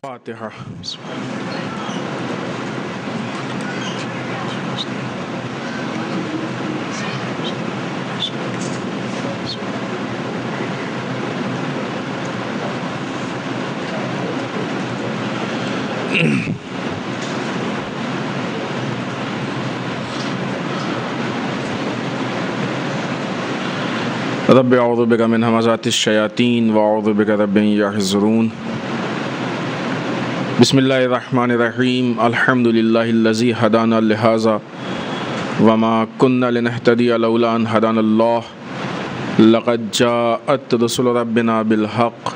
فاتحہ. رب اعوذ بک من همزات الشیاطین واعوذ بک رب ان یحضرون. بسم اللہ الرحمن الرحیم. الحمد للہ الذی ہدانا لہذا وما كنا لنهتدی لولا ان ہدانا اللہ. لقد جاءت رسل ربنا بالحق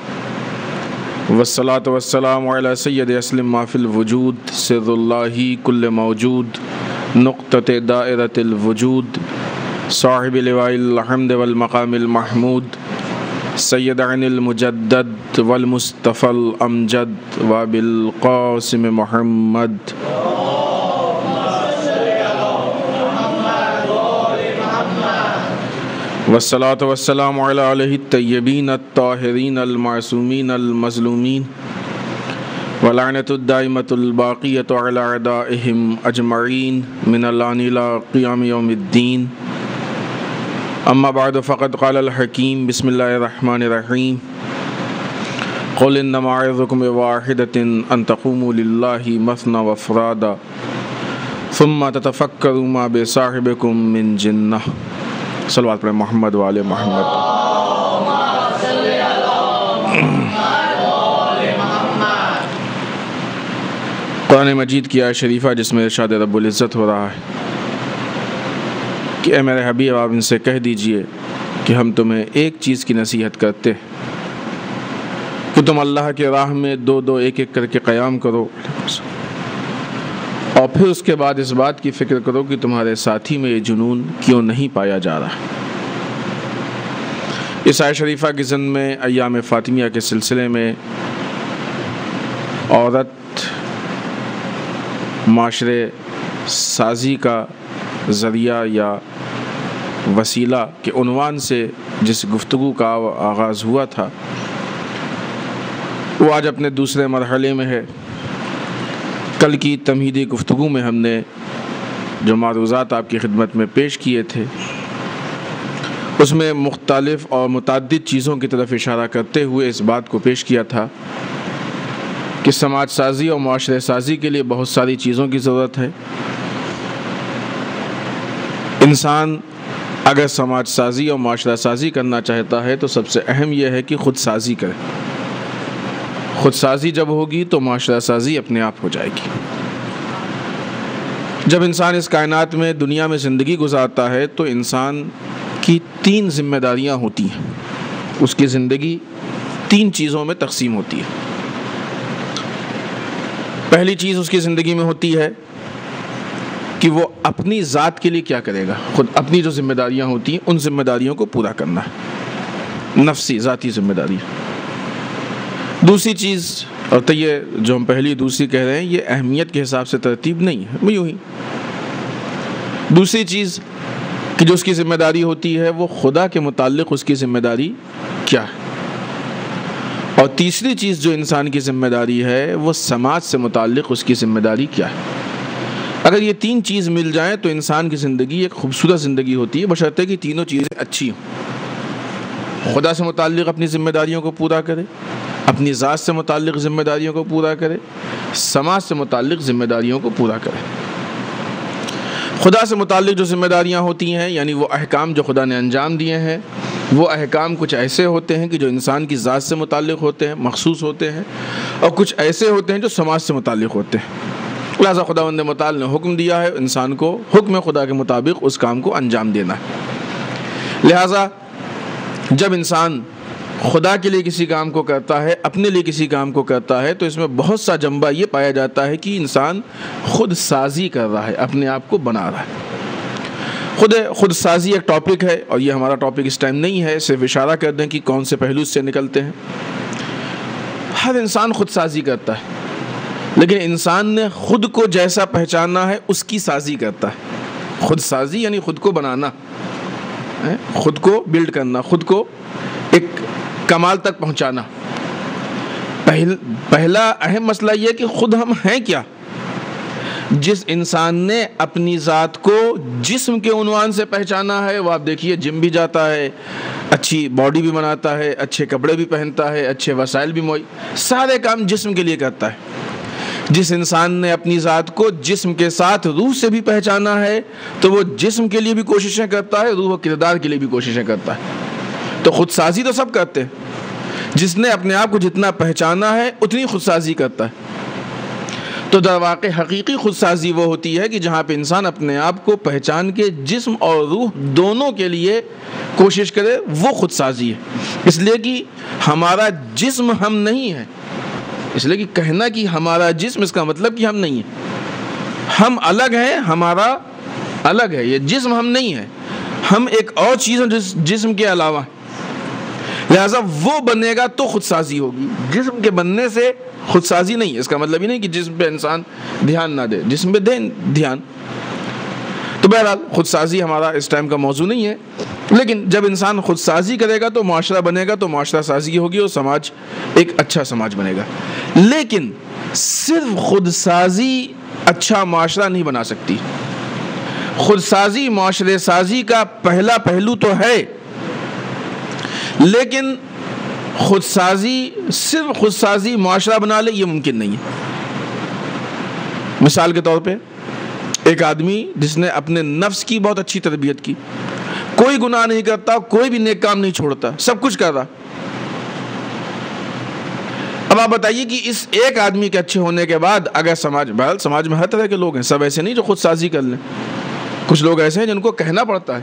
والصلاة والسلام علی سید اسلم ما فی الوجود سر اللہ کل موجود نقطۃ دائرۃ الوجود صاحب لواء الحمد والمقام المحمود سید عین المجدد والمصطفى الامجد وبالقاسم محمد. والصلاة والسلام علی آلہ الطیبین الطاہرین المعصومین المظلومین ولعنۃ الدائمۃ الباقیۃ علی اعدائہم اجمعین من الآن الی قیام یوم الدین. اما بعد فقد قال الحکیم بسم اللہ الرحمن الرحیم. قل انما اعظکم بواحدۃ ان تقوموا للہ مثنی وفرادا ثم تتفکروا ما بصاحبکم من جنہ. صلوات پڑھیں محمد وآل محمد. قرآن مجید کی آیت شریفہ جس میں ارشاد رب العزت ہو رہا ہے کہ اے میرے حبیب آپ ان سے کہہ دیجئے کہ ہم تمہیں ایک چیز کی نصیحت کرتے کہ تم اللہ کے راہ میں دو دو ایک ایک کر کے قیام کرو اور پھر اس کے بعد اس بات کی فکر کرو کہ تمہارے ساتھی میں یہ جنون کیوں نہیں پایا جا رہا. اس آیت شریفہ کی ضمن میں ایام فاطمیہ کے سلسلے میں عورت معاشرے سازی کا ذریعہ یا وسیلہ کے عنوان سے جس گفتگو کا آغاز ہوا تھا وہ آج اپنے دوسرے مرحلے میں ہے. کل کی تمہیدی گفتگو میں ہم نے جو معروضات آپ کی خدمت میں پیش کیے تھے اس میں مختلف اور متعدد چیزوں کی طرف اشارہ کرتے ہوئے اس بات کو پیش کیا تھا کہ سماج سازی اور معاشرے سازی کے لیے بہت ساری چیزوں کی ضرورت ہے. انسان اگر سماج سازی اور معاشرہ سازی کرنا چاہتا ہے تو سب سے اہم یہ ہے کہ خود سازی کرے. خود سازی جب ہوگی تو معاشرہ سازی اپنے آپ ہو جائے گی. جب انسان اس کائنات میں دنیا میں زندگی گزارتا ہے تو انسان کی تین ذمہ داریاں ہوتی ہیں. اس کی زندگی تین چیزوں میں تقسیم ہوتی ہے. پہلی چیز اس کی زندگی میں ہوتی ہے کہ وہ اپنی ذات کے لیے کیا کرے گا. خود اپنی جو ذمہ داریاں ہوتی ہیں ان ذمہ داریوں کو پورا کرنا ہے، نفسی ذاتی ذمہ داری. دوسری چیز، اور تو یہ جو ہم پہلی دوسری کہہ رہے ہیں یہ اہمیت کے حساب سے ترتیب نہیں ہے، یوں ہی. دوسری چیز کہ جو اس کی ذمہ داری ہوتی ہے وہ خدا کے متعلق اس کی ذمہ داری کیا ہے. اور تیسری چیز جو انسان کی ذمہ داری ہے وہ سماج سے متعلق اس کی ذمہ داری کیا ہے. اگر یہ تین چیز مل جائیں تو انسان کی زندگی ایک خوبصورت زندگی ہوتی ہے، بشرطے کہ تینوں چیزیں اچھی ہوں. خدا سے متعلق اپنی ذمہ داریوں کو پورا کرے، اپنی ذات سے متعلق ذمہ داریوں کو پورا کرے، سماج سے متعلق ذمہ داریوں کو پورا کرے. خدا سے متعلق جو ذمہ داریاں ہوتی ہیں یعنی وہ احکام جو خدا نے انجام دیے ہیں وہ احکام کچھ ایسے ہوتے ہیں کہ جو انسان کی ذات سے متعلق ہوتے ہیں، مخصوص ہوتے ہیں، اور کچھ ایسے ہوتے ہیں جو سماج سے متعلق ہوتے ہیں. لہٰذا خداوند متعال نے حکم دیا ہے انسان کو حکم خدا کے مطابق اس کام کو انجام دینا ہے. لہٰذا جب انسان خدا کے لیے کسی کام کو کرتا ہے، اپنے لیے کسی کام کو کرتا ہے تو اس میں بہت سا جنبہ یہ پایا جاتا ہے کہ انسان خود سازی کر رہا ہے، اپنے آپ کو بنا رہا ہے. خود سازی ایک ٹاپک ہے اور یہ ہمارا ٹاپک اس ٹائم نہیں ہے، صرف اشارہ کر دیں کہ کون سے پہلو سے نکلتے ہیں. ہر انسان خود سازی کرتا ہے لیکن انسان نے خود کو جیسا پہچانا ہے اس کی سازی کرتا ہے. خود سازی یعنی خود کو بنانا، خود کو بلڈ کرنا، خود کو ایک کمال تک پہنچانا. پہلا اہم مسئلہ یہ کہ خود ہم ہیں کیا. جس انسان نے اپنی ذات کو جسم کے عنوان سے پہچانا ہے وہ آپ دیکھیے جم بھی جاتا ہے, اچھی باڈی بھی بناتا ہے, اچھے کپڑے بھی پہنتا ہے, اچھے وسائل بھی سارے کام جسم کے لیے کرتا ہے. جس انسان نے اپنی ذات کو جسم کے ساتھ روح سے بھی پہچانا ہے تو وہ جسم کے لیے بھی کوششیں کرتا ہے, روح و کردار کے لیے بھی کوششیں کرتا ہے. تو خود سازی تو سب کرتے ہیں. جس نے اپنے آپ کو جتنا پہچانا ہے اتنی خود سازی کرتا ہے. تو در واقع حقیقی خود سازی وہ ہوتی ہے کہ جہاں پہ انسان اپنے آپ کو پہچان کے جسم اور روح دونوں کے لیے کوشش کرے, وہ خود سازی ہے. اس لیے کہ ہمارا جسم ہم نہیں ہے, اس لیے کہ کہنا کہ ہمارا جسم اس کا مطلب کہ ہم نہیں ہیں. ہم الگ ہیں, ہمارا الگ ہے, یہ جسم ہم نہیں ہے, ہم ایک اور چیز ہیں جسم کے علاوہ. لہٰذا وہ بنے گا تو خود سازی ہوگی, جسم کے بننے سے خود سازی نہیں ہے. اس کا مطلب یہ نہیں کہ جسم پہ انسان دھیان نہ دے, جسم پہ دے دھیان. تو بہرحال خود سازی ہمارا اس ٹائم کا موضوع نہیں ہے, لیکن جب انسان خود سازی کرے گا تو معاشرہ بنے گا, تو معاشرہ سازی ہوگی اور سماج ایک اچھا سماج بنے گا. لیکن صرف خود سازی اچھا معاشرہ نہیں بنا سکتی. خود سازی معاشرے سازی کا پہلا پہلو تو ہے, لیکن خود سازی صرف خود سازی معاشرہ بنا لے یہ ممکن نہیں ہے. مثال کے طور پہ ایک آدمی جس نے اپنے نفس کی بہت اچھی تربیت کی, کوئی گناہ نہیں کرتا, کوئی بھی نیک کام نہیں چھوڑتا, سب کچھ کر رہا. اب آپ بتائیے کہ اس ایک آدمی کے اچھے ہونے کے بعد اگر سماج میں ہر طرح کے لوگ ہیں, سب ایسے نہیں جو خود سازی کر لیں. کچھ لوگ ایسے ہیں جن کو کہنا پڑتا ہے,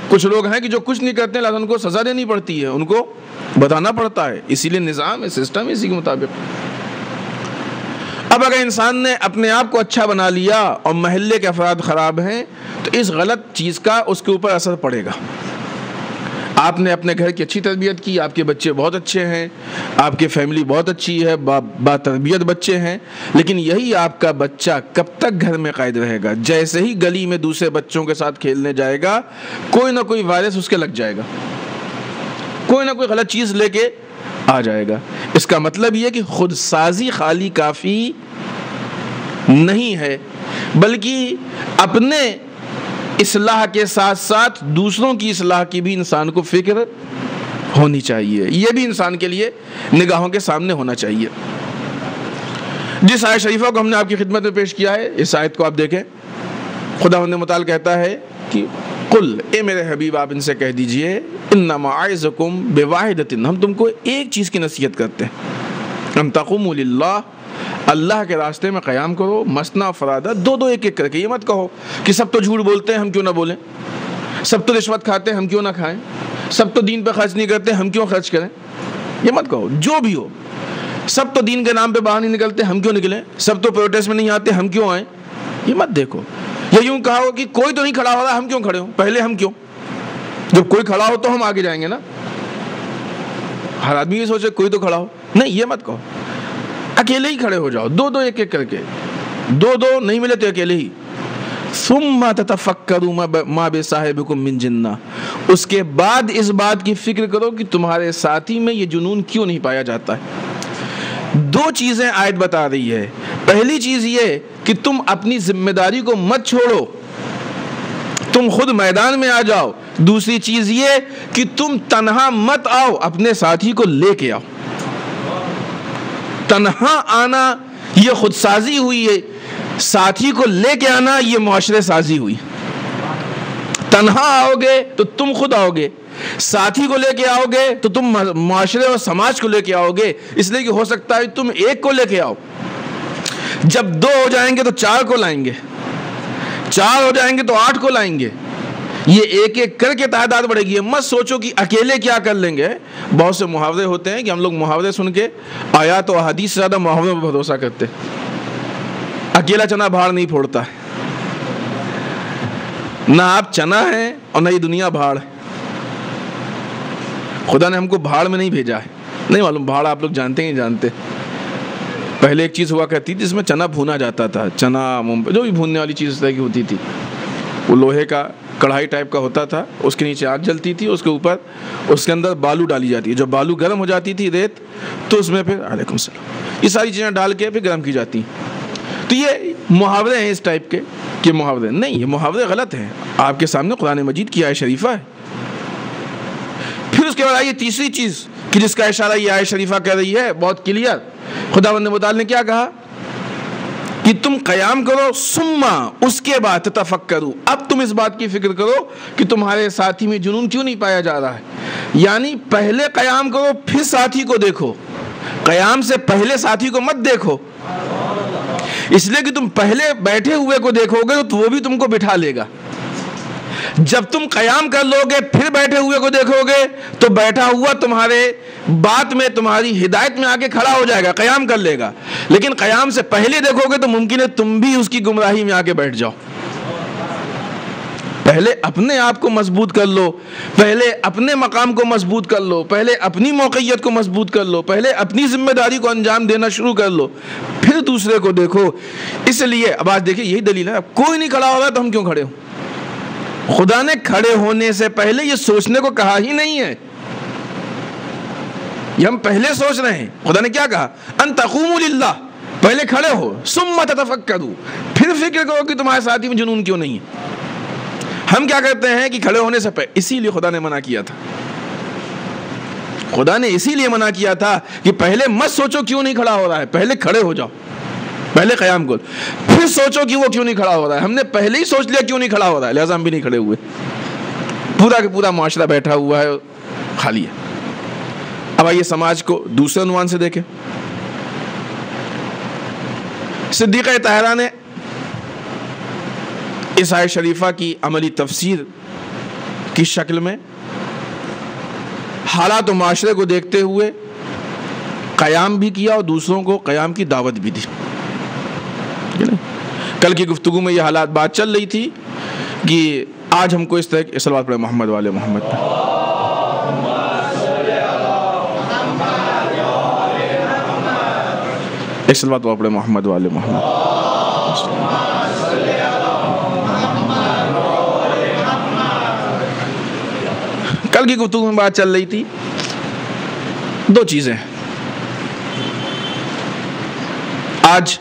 کچھ لوگ ہیں کہ جو کچھ نہیں کرتے لہذا ان کو سزا دینی پڑتی ہے, ان کو بتانا پڑتا ہے, اسی لیے نظام ہے, سسٹم ہے اسی کے مطابق. اب اگر انسان نے اپنے آپ کو اچھا بنا لیا اور محلے کے افراد خراب ہیں تو اس غلط چیز کا اس کے اوپر اثر پڑے گا. آپ نے اپنے گھر کی اچھی تربیت کی, آپ کے بچے بہت اچھے ہیں, آپ کی فیملی بہت اچھی ہے, با تربیت بچے ہیں, لیکن یہی آپ کا بچہ کب تک گھر میں قائد رہے گا؟ جیسے ہی گلی میں دوسرے بچوں کے ساتھ کھیلنے جائے گا کوئی نہ کوئی وائرس اس کے لگ جائے گا, کوئی نہ کوئی غلط چیز لے کے آ جائے گا. اس کا مطلب یہ کہ خود سازی خالی کافی نہیں ہے, بلکہ اپنے اصلاح کے ساتھ ساتھ دوسروں کی اصلاح کی بھی انسان کو فکر ہونی چاہیے. یہ بھی انسان کے لیے نگاہوں کے سامنے ہونا چاہیے. جس آیت شریفہ کو ہم نے آپ کی خدمت میں پیش کیا ہے, اس آیت کو آپ دیکھیں. خداوند متعال کہتا ہے کہ قل, اے میرے حبیب آپ ان سے کہہ دیجئے, انما اعظکم بواحدۃ, ہم تم کو ایک چیز کی نصیحت کرتے ہیں, ان تقوموا للہ, اللہ کے راستے میں قیام کرو, مثنی فرادہ, دو دو ایک ایک کر کے. یہ مت کہو کہ سب تو جھوٹ بولتے ہیں ہم کیوں نہ بولیں, سب تو رشوت کھاتے ہیں ہم کیوں نہ کھائیں, سب تو دین پہ خرچ نہیں کرتے ہم کیوں خرچ کریں. یہ مت کہو. جو بھی ہو, سب تو دین کے نام پہ باہر نہیں نکلتے ہم کیوں نکلیں, سب تو پروٹیسٹ میں نہیں آتے ہم کیوں آئیں. یہ مت دیکھو. یا یوں کہا ہو کہ کوئی تو نہیں کھڑا ہو رہا ہم کیوں کھڑے ہوں, پہلے ہم کیوں, جب کوئی کھڑا ہو تو ہم آگے جائیں گے نا. ہر آدمی یہ سوچے کوئی تو کھڑا ہو, نہیں یہ مت کہو. اکیلے ہی کھڑے ہو جاؤ, دو دو ایک ایک کر کے, دو دو نہیں ملے تو اکیلے ہی. ثم تتفکروا ما بصاحبکم من جنہ, اس کے بعد اس بات کی فکر کرو کہ تمہارے ساتھی میں یہ جنون کیوں نہیں پایا جاتا ہے. دو چیزیں آیت بتا رہی ہے. پہلی چیز یہ کہ تم اپنی ذمہ داری کو مت چھوڑو, تم خود میدان میں آ جاؤ. دوسری چیز یہ کہ تم تنہا مت آؤ, اپنے ساتھی کو لے کے آؤ. تنہا آنا یہ خود سازی ہوئی ہے, ساتھی کو لے کے آنا یہ معاشرے سازی ہوئی. تنہا آؤ گے تو تم خود آؤ گے, ساتھی کو لے کے آؤ گے تو تم معاشرے اور سماج کو لے کے آؤ گے. اس لیے کہ ہو سکتا ہے تم ایک کو لے کے آؤ, جب دو ہو جائیں گے تو چار کو لائیں گے, چار ہو جائیں گے تو 8 کو لائیں گے. یہ ایک ایک کر کے تعداد بڑھے گی. مت سوچو کہ اکیلے کیا کر لیں گے. بہت سے محاورے ہوتے ہیں کہ ہم لوگ محاورے سن کے آیات و احادیث سے زیادہ محاوروں پر بھروسہ کرتے. اکیلا چنا بھاڑ نہیں پھوڑتا ہے. نہ آپ چنا ہیں اور نہ یہ دنیا بھاڑ ہے. خدا نے ہم کو بھاڑ میں نہیں بھیجا ہے. نہیں معلوم بھاڑ آپ لوگ جانتے ہیں جانتے. پہلے ایک چیز ہوا کرتی تھی جس میں چنا بھونا جاتا تھا, چنا جو بھی بھوننے والی چیز اس طرح کی ہوتی تھی, وہ لوہے کا کڑھائی ٹائپ کا ہوتا تھا، اس کے نیچے آگ جلتی تھی، اس کے اوپر اس کے اندر بالو ڈالی جاتی ہے، جب بالو گرم ہو جاتی تھی ریت تو اس میں پھر علیکم السلام یہ ساری چیزیں ڈال کے پھر گرم کی جاتی ہیں۔ تو یہ محاورے ہیں اس ٹائپ کے کہ محاورے نہیں، یہ محاورے غلط ہیں، آپ کے سامنے قرآن مجید کی آیت شریفہ ہے۔ پھر اس کے بعد آئیے تیسری چیز کہ جس کا اشارہ یہ آیت شریفہ کر رہی ہے بہت کلیئر، خداوند متعال نے کیا کہا کہ تم قیام کرو ثم اس کے بعد تتفکروا، اب تم اس بات کی فکر کرو کہ تمہارے ساتھی میں جنون کیوں نہیں پایا جا رہا ہے، یعنی پہلے قیام کرو پھر ساتھی کو دیکھو، قیام سے پہلے ساتھی کو مت دیکھو، اس لیے کہ تم پہلے بیٹھے ہوئے کو دیکھو گے تو وہ بھی تم کو بٹھا لے گا، جب تم قیام کر لو گے پھر بیٹھے ہوئے کو دیکھو گے تو بیٹھا ہوا تمہارے بات میں تمہاری ہدایت میں آ کے کھڑا ہو جائے گا، قیام کر لے گا، لیکن قیام سے پہلے دیکھو گے تو ممکن ہے تم بھی اس کی گمراہی میں آ کے بیٹھ جاؤ۔ پہلے اپنے آپ کو مضبوط کر لو، پہلے اپنے مقام کو مضبوط کر لو، پہلے اپنی موقعیت کو مضبوط کر لو، پہلے اپنی ذمہ داری کو انجام دینا شروع کر لو، پھر دوسرے کو دیکھو۔ اس لیے اب آج دیکھیں یہی دلیل ہے، اب کوئی نہیں کھڑا ہو رہا تو ہم کیوں کھڑے ہوں؟ خدا نے کھڑے ہونے سے پہلے یہ سوچنے کو کہا ہی نہیں ہے، یہ ہم پہلے سوچ رہے ہیں۔ خدا نے کیا کہا؟ ان تقوموا للہ، پہلے کھڑے ہو، ثم تتفکروا، پھر فکر کرو کہ تمہارے ساتھی میں جنون کیوں نہیں ہے۔ ہم کیا کرتے ہیں کہ کھڑے ہونے سے پہلے، اسی لیے خدا نے منع کیا تھا، خدا نے اسی لیے منع کیا تھا کہ پہلے مت سوچو کیوں نہیں کھڑا ہو رہا ہے، پہلے کھڑے ہو جاؤ، پہلے قیام کرو، پھر سوچو کہ وہ کیوں نہیں کھڑا ہو رہا ہے۔ ہم نے پہلے ہی سوچ لیا کیوں نہیں کھڑا ہو رہا ہے، لہٰذا ہم بھی نہیں کھڑے ہوئے، پورا کا پورا معاشرہ بیٹھا ہوا ہے، خالی ہے۔ اب آئیے سماج کو دوسرے عنوان سے دیکھیں۔ صدیقہ طاہرہ نے اس آیت شریفہ کی عملی تفسیر کی شکل میں حالات و معاشرے کو دیکھتے ہوئے قیام بھی کیا اور دوسروں کو قیام کی دعوت بھی دی۔ کل کی گفتگو میں یہ حالات بات چل رہی تھی کہ آج ہم کو اس طرح صلوات پڑھیں محمد والے محمد پہ۔ ایک صلوات پڑھیں محمد والے محمد۔ کل کی گفتگو میں بات چل رہی تھی دو چیزیں، آج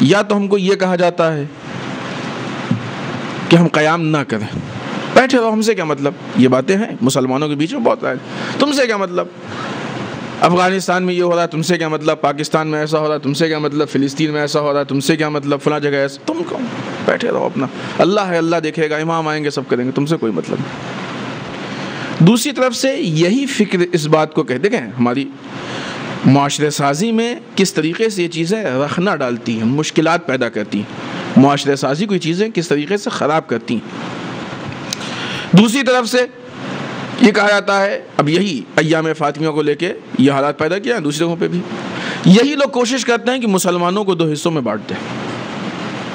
یا تو ہم کو یہ کہا جاتا ہے کہ ہم قیام نہ کریں، بیٹھے رہو، ہم سے کیا مطلب، یہ باتیں ہیں مسلمانوں کے بیچ میں بہت سارے، تم سے کیا مطلب، افغانستان میں یہ ہو رہا ہے تم سے کیا مطلب، پاکستان میں ایسا ہو رہا ہے تم سے کیا مطلب، فلسطین میں ایسا ہو رہا ہے تم سے کیا مطلب، فلاں جگہ ایسا، تم کون، بیٹھے رہو اپنا، اللہ ہے اللہ دیکھے گا، امام آئیں گے سب کریں گے، تم سے کوئی مطلب نہیں۔ دوسری طرف سے یہی فکر اس بات کو کہتے ہیں، ہماری معاشرے سازی میں کس طریقے سے یہ چیزیں رخنہ ڈالتی ہیں، مشکلات پیدا کرتی ہیں، معاشرے سازی کو یہ چیزیں کس طریقے سے خراب کرتی ہیں۔ دوسری طرف سے یہ کہا جاتا ہے، اب یہی ایام فاطمیہ کو لے کے یہ حالات پیدا کیا ہیں دوسرے جگہوں پہ بھی، یہی لوگ کوشش کرتے ہیں کہ مسلمانوں کو دو حصوں میں بانٹ دیں،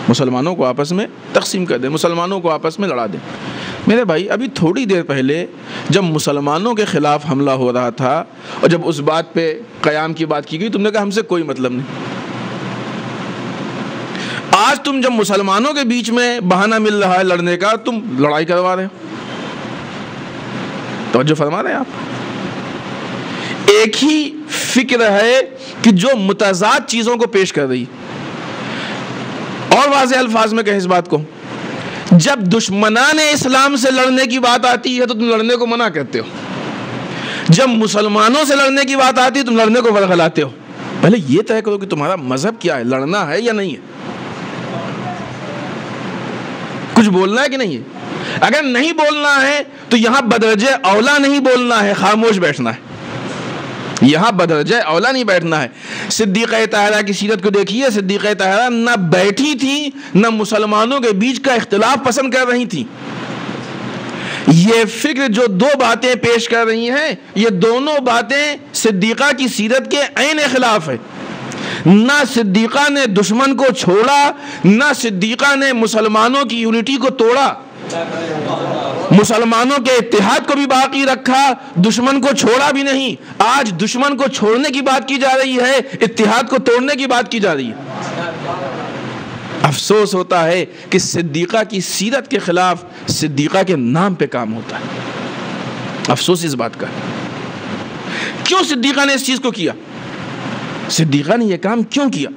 مسلمانوں کو آپس میں تقسیم کر دیں، مسلمانوں کو آپس میں لڑا دیں۔ میرے بھائی ابھی تھوڑی دیر پہلے جب مسلمانوں کے خلاف حملہ ہو رہا تھا اور جب اس بات پہ قیام کی بات کی گئی تم نے کہا ہم سے کوئی مطلب نہیں، آج تم جب مسلمانوں کے بیچ میں بہانہ مل رہا ہے لڑنے کا تم لڑائی کروا رہے ہو، توجہ فرما رہے ہیں آپ، ایک ہی فکر ہے کہ جو متضاد چیزوں کو پیش کر رہی، اور واضح الفاظ میں کہیں اس بات کو، جب دشمنان اسلام سے لڑنے کی بات آتی ہے تو تم لڑنے کو منع کرتے ہو، جب مسلمانوں سے لڑنے کی بات آتی ہے تم لڑنے کو ورغلاتے ہو۔ پہلے یہ طے کرو کہ تمہارا مذہب کیا ہے، لڑنا ہے یا نہیں ہے، کچھ بولنا ہے کہ نہیں ہے، اگر نہیں بولنا ہے تو یہاں بدرجہ اولا نہیں بولنا ہے، خاموش بیٹھنا ہے، یہاں بدرجہ اولا نہیں بیٹھنا ہے۔ صدیقہ طاہرہ کی سیرت کو دیکھیے، صدیقہ طاہرہ نہ بیٹھی تھی نہ مسلمانوں کے بیچ کا اختلاف پسند کر رہی تھی، یہ فکر جو دو باتیں پیش کر رہی ہیں یہ دونوں باتیں صدیقہ کی سیرت کے عین خلاف ہے۔ نہ صدیقہ نے دشمن کو چھوڑا، نہ صدیقہ نے مسلمانوں کی یونٹی کو توڑا، مسلمانوں کے اتحاد کو بھی باقی رکھا، دشمن کو چھوڑا بھی نہیں۔ آج دشمن کو چھوڑنے کی بات کی جا رہی ہے، اتحاد کو توڑنے کی بات کی جا رہی ہے۔ افسوس ہوتا ہے کہ صدیقہ کی سیرت کے خلاف صدیقہ کے نام پہ کام ہوتا ہے. افسوس اس بات کا. کیوں صدیقہ نے اس چیز کو کیا؟ صدیقہ نے یہ کام کیوں کیا؟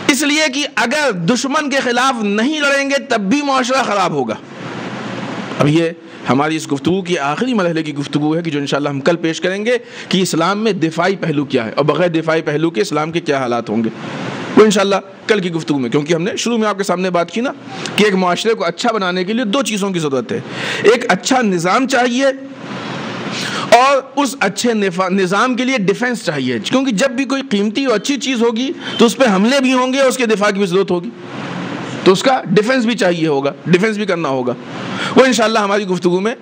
اس لیے کہ اگر دشمن کے خلاف نہیں لڑیں گے تب بھی معاشرہ خراب ہوگا. اب یہ ہماری اس گفتگو کی آخری مرحلے کی گفتگو ہے کہ جو انشاءاللہ ہم کل پیش کریں گے کہ اسلام میں دفاعی پہلو کیا ہے اور بغیر دفاعی پہلو کے اسلام کے کیا حالات ہوں گے. وہ انشاءاللہ کل کی گفتگو میں، کیونکہ ہم نے شروع میں آپ کے سامنے بات کی نا کہ ایک معاشرے کو اچھا بنانے کے لیے دو چیزوں کی ضرورت ہے. ایک اچھا نظام چاہیے اور اس اچھے نظام کے لیے ڈیفنس چاہیے، کیونکہ جب بھی کوئی قیمتی اور اچھی چیز ہوگی تو اس پہ حملے بھی ہوں گے اور اس کے دفاع کی بھی ضرورت ہوگی، تو اس کا ڈیفنس بھی چاہیے ہوگا، ڈیفنس بھی کرنا ہوگا. وہ انشاءاللہ ہماری گفتگو میں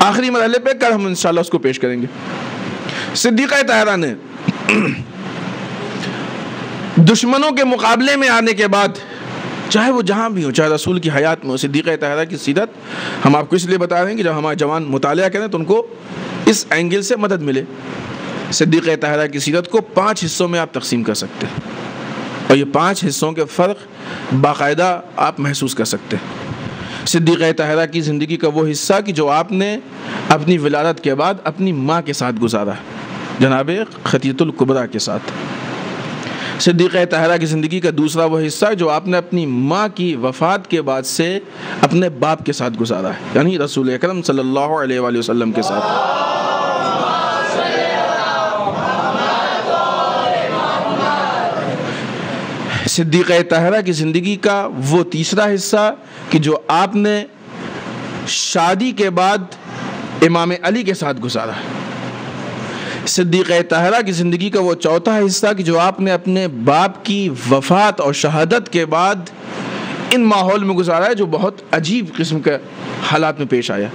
آخری مرحلے پہ کل ہم انشاءاللہ اس کو پیش کریں گے. صدیقہ طاہرہ نے دشمنوں کے مقابلے میں آنے کے بعد، چاہے وہ جہاں بھی ہو، چاہے رسول کی حیات میں ہو، صدیقہ طاہرہ کی سیرت ہم آپ کو اس لیے بتا رہے ہیں کہ جب ہمارے جوان مطالعہ کریں تو ان کو اس اینگل سے مدد ملے. صدیقہ طاہرہ کی سیرت کو 5 حصوں میں آپ تقسیم کر سکتے ہیں اور یہ 5 حصوں کے فرق باقاعدہ آپ محسوس کر سکتے ہیں. صدیقہ طاہرہ کی زندگی کا وہ حصہ کہ جو آپ نے اپنی ولادت کے بعد اپنی ماں کے ساتھ گزارا ہے، جناب خدیجہ الکبریٰ کے ساتھ. صدیقہ طاہرہ کی زندگی کا دوسرا وہ حصہ جو آپ نے اپنی ماں کی وفات کے بعد سے اپنے باپ کے ساتھ گزارا ہے، یعنی رسول اکرم صلی اللہ علیہ وآلہ وسلم کے ساتھ. صدیقہ طاہرہ کی زندگی کا وہ تیسرا حصہ کہ جو آپ نے شادی کے بعد امام علی کے ساتھ گزارا ہے. صدیقہ طاہرہ کی زندگی کا وہ چوتھا حصہ کہ جو آپ نے اپنے باپ کی وفات اور شہادت کے بعد ان ماحول میں گزارا ہے جو بہت عجیب قسم کے حالات میں پیش آیا.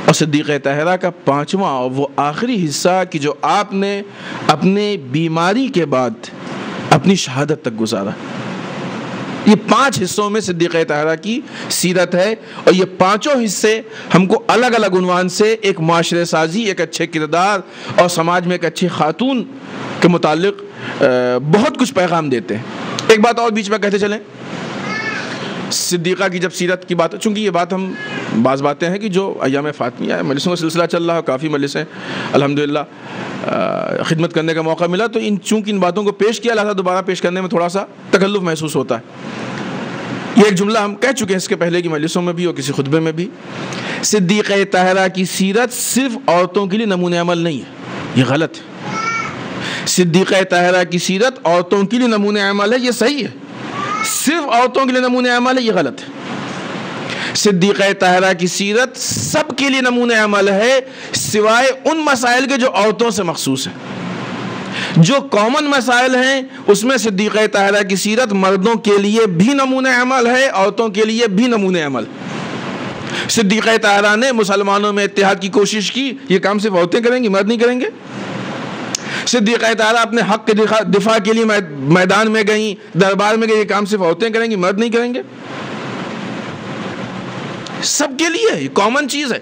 اور صدیقہ طاہرہ کا 5واں اور وہ آخری حصہ کہ جو آپ نے اپنے بیماری کے بعد اپنی شہادت تک گزارا. یہ 5 حصوں میں صدیقہ طاہرہ کی سیرت ہے اور یہ 5 حصے ہم کو الگ الگ عنوان سے ایک معاشرے سازی، ایک اچھے کردار اور سماج میں ایک اچھی خاتون کے متعلق بہت کچھ پیغام دیتے ہیں. ایک بات اور بیچ میں کہتے چلیں، صدیقہ کی جب سیرت کی بات، چونکہ یہ بات ہم بعض باتیں ہیں کہ جو ایام فاطمیہ ہے، مجلسوں کا سلسلہ چل رہا ہے، کافی مجلسیں الحمدللہ خدمت کرنے کا موقع ملا، تو چونکہ ان باتوں کو پیش کیا، لہذا دوبارہ پیش کرنے میں تھوڑا سا تکلف محسوس ہوتا ہے. یہ ایک جملہ ہم کہہ چکے ہیں اس کے پہلے کی مجلسوں میں بھی اور کسی خطبے میں بھی. صدیقہ طاہرہ کی سیرت صرف عورتوں کے لیے نمونہ عمل نہیں ہے، یہ غلط ہے. صدیقہ طاہرہ کی سیرت عورتوں کے لیے نمونہ عمل ہے، یہ صحیح ہے. صرف عورتوں کے لیے نمونہ عمل ہے، یہ غلط ہے. صدیقہ طاہرہ کی سیرت سب کے لیے نمونہ عمل ہے سوائے ان مسائل کے جو عورتوں سے مخصوص ہیں. جو کامن مسائل ہیں اس میں صدیقہ طاہرہ کی سیرت مردوں کے لیے بھی نمونہ عمل ہے، عورتوں کے لیے بھی نمونہ عمل. صدیقہ طاہرہ نے مسلمانوں میں اتحاد کی کوشش کی، یہ کام صرف عورتیں کریں گی، مرد نہیں کریں گے. صدیقہ طاہرہ اپنے حق کے دفاع کے لیے میدان میں گئیں، دربار میں گئی، یہ کام صرف عورتیں کریں گی، مرد نہیں کریں گے. سب کے لیے یہ کامن چیز ہے.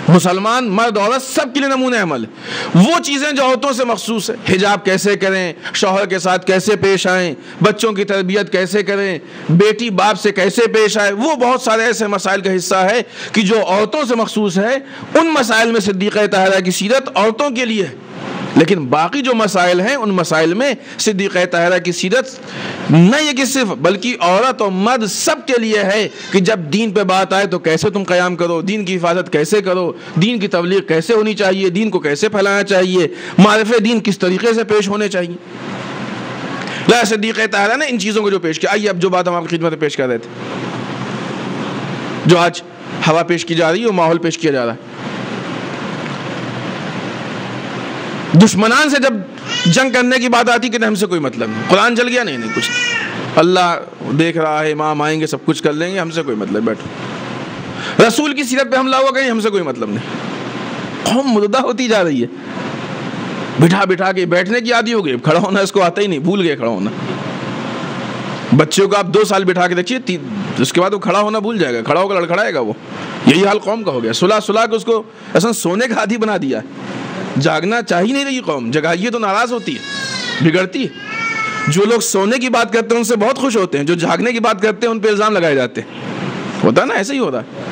مسلمان مرد عورت سب کے لیے نمونہ عمل ہے. وہ چیزیں جو عورتوں سے مخصوص ہے، حجاب کیسے کریں، شوہر کے ساتھ کیسے پیش آئیں، بچوں کی تربیت کیسے کریں، بیٹی باپ سے کیسے پیش آئے، وہ بہت سارے ایسے مسائل کا حصہ ہے کہ جو عورتوں سے مخصوص ہے. ان مسائل میں صدیقہ طاہرہ کی سیرت عورتوں کے لیے ہے، لیکن باقی جو مسائل ہیں ان مسائل میں صدیقہ طاہرہ کی سیرت نہ یہ کہ صرف بلکہ عورت اور مرد سب کے لیے ہے کہ جب دین پہ بات آئے تو کیسے تم قیام کرو، دین کی حفاظت کیسے کرو، دین کی تبلیغ کیسے ہونی چاہیے، دین کو کیسے پھیلانا چاہیے، معرف دین کس طریقے سے پیش ہونے چاہیے. لہذا صدیقہ طاہرہ نے ان چیزوں کو جو پیش کیا. آئیے اب جو بات ہم آپ کی خدمت میں پیش کر رہے تھے، جو آج ہوا پیش کی جا رہی ہے اور ماحول پیش کیا جا رہا ہے. دشمنان سے جب جنگ کرنے کی بات آتی کہ ہم سے کوئی مطلب نہیں، قرآن جل گیا، نہیں کچھ نہیں، اللہ دیکھ رہا ہے، امام آئیں گے سب کچھ کر لیں گے، ہم سے کوئی مطلب، بیٹھو. رسول کی سیرت پہ حملہ ہوا کہیں، ہم سے کوئی مطلب نہیں. قوم مردہ ہوتی جا رہی ہے، بٹھا کے بیٹھنے کی عادی ہو گئی، کھڑا ہونا اس کو آتا ہی نہیں، بھول گئے کھڑا ہونا. بچوں کو آپ 2 سال بٹھا کے دیکھیے، اس کے بعد وہ کھڑا ہونا بھول جائے گا، کھڑا ہو کر لڑکھڑائے گا. وہ یہی حال قوم کا ہو گیا. سلا کے اس کو ایسا سونے کا عادی بنا دیا. جاگنا چاہی نہیں رہی قوم، جگائیے تو ناراض ہوتی ہے، بگڑتی ہے. جو لوگ سونے کی بات کرتے ہیں ان سے بہت خوش ہوتے ہیں، جو جھاگنے کی بات کرتے ہیں ان پہ الزام لگائے جاتے ہیں. ہوتا ہے نا، ایسے ہی ہو رہا ہے.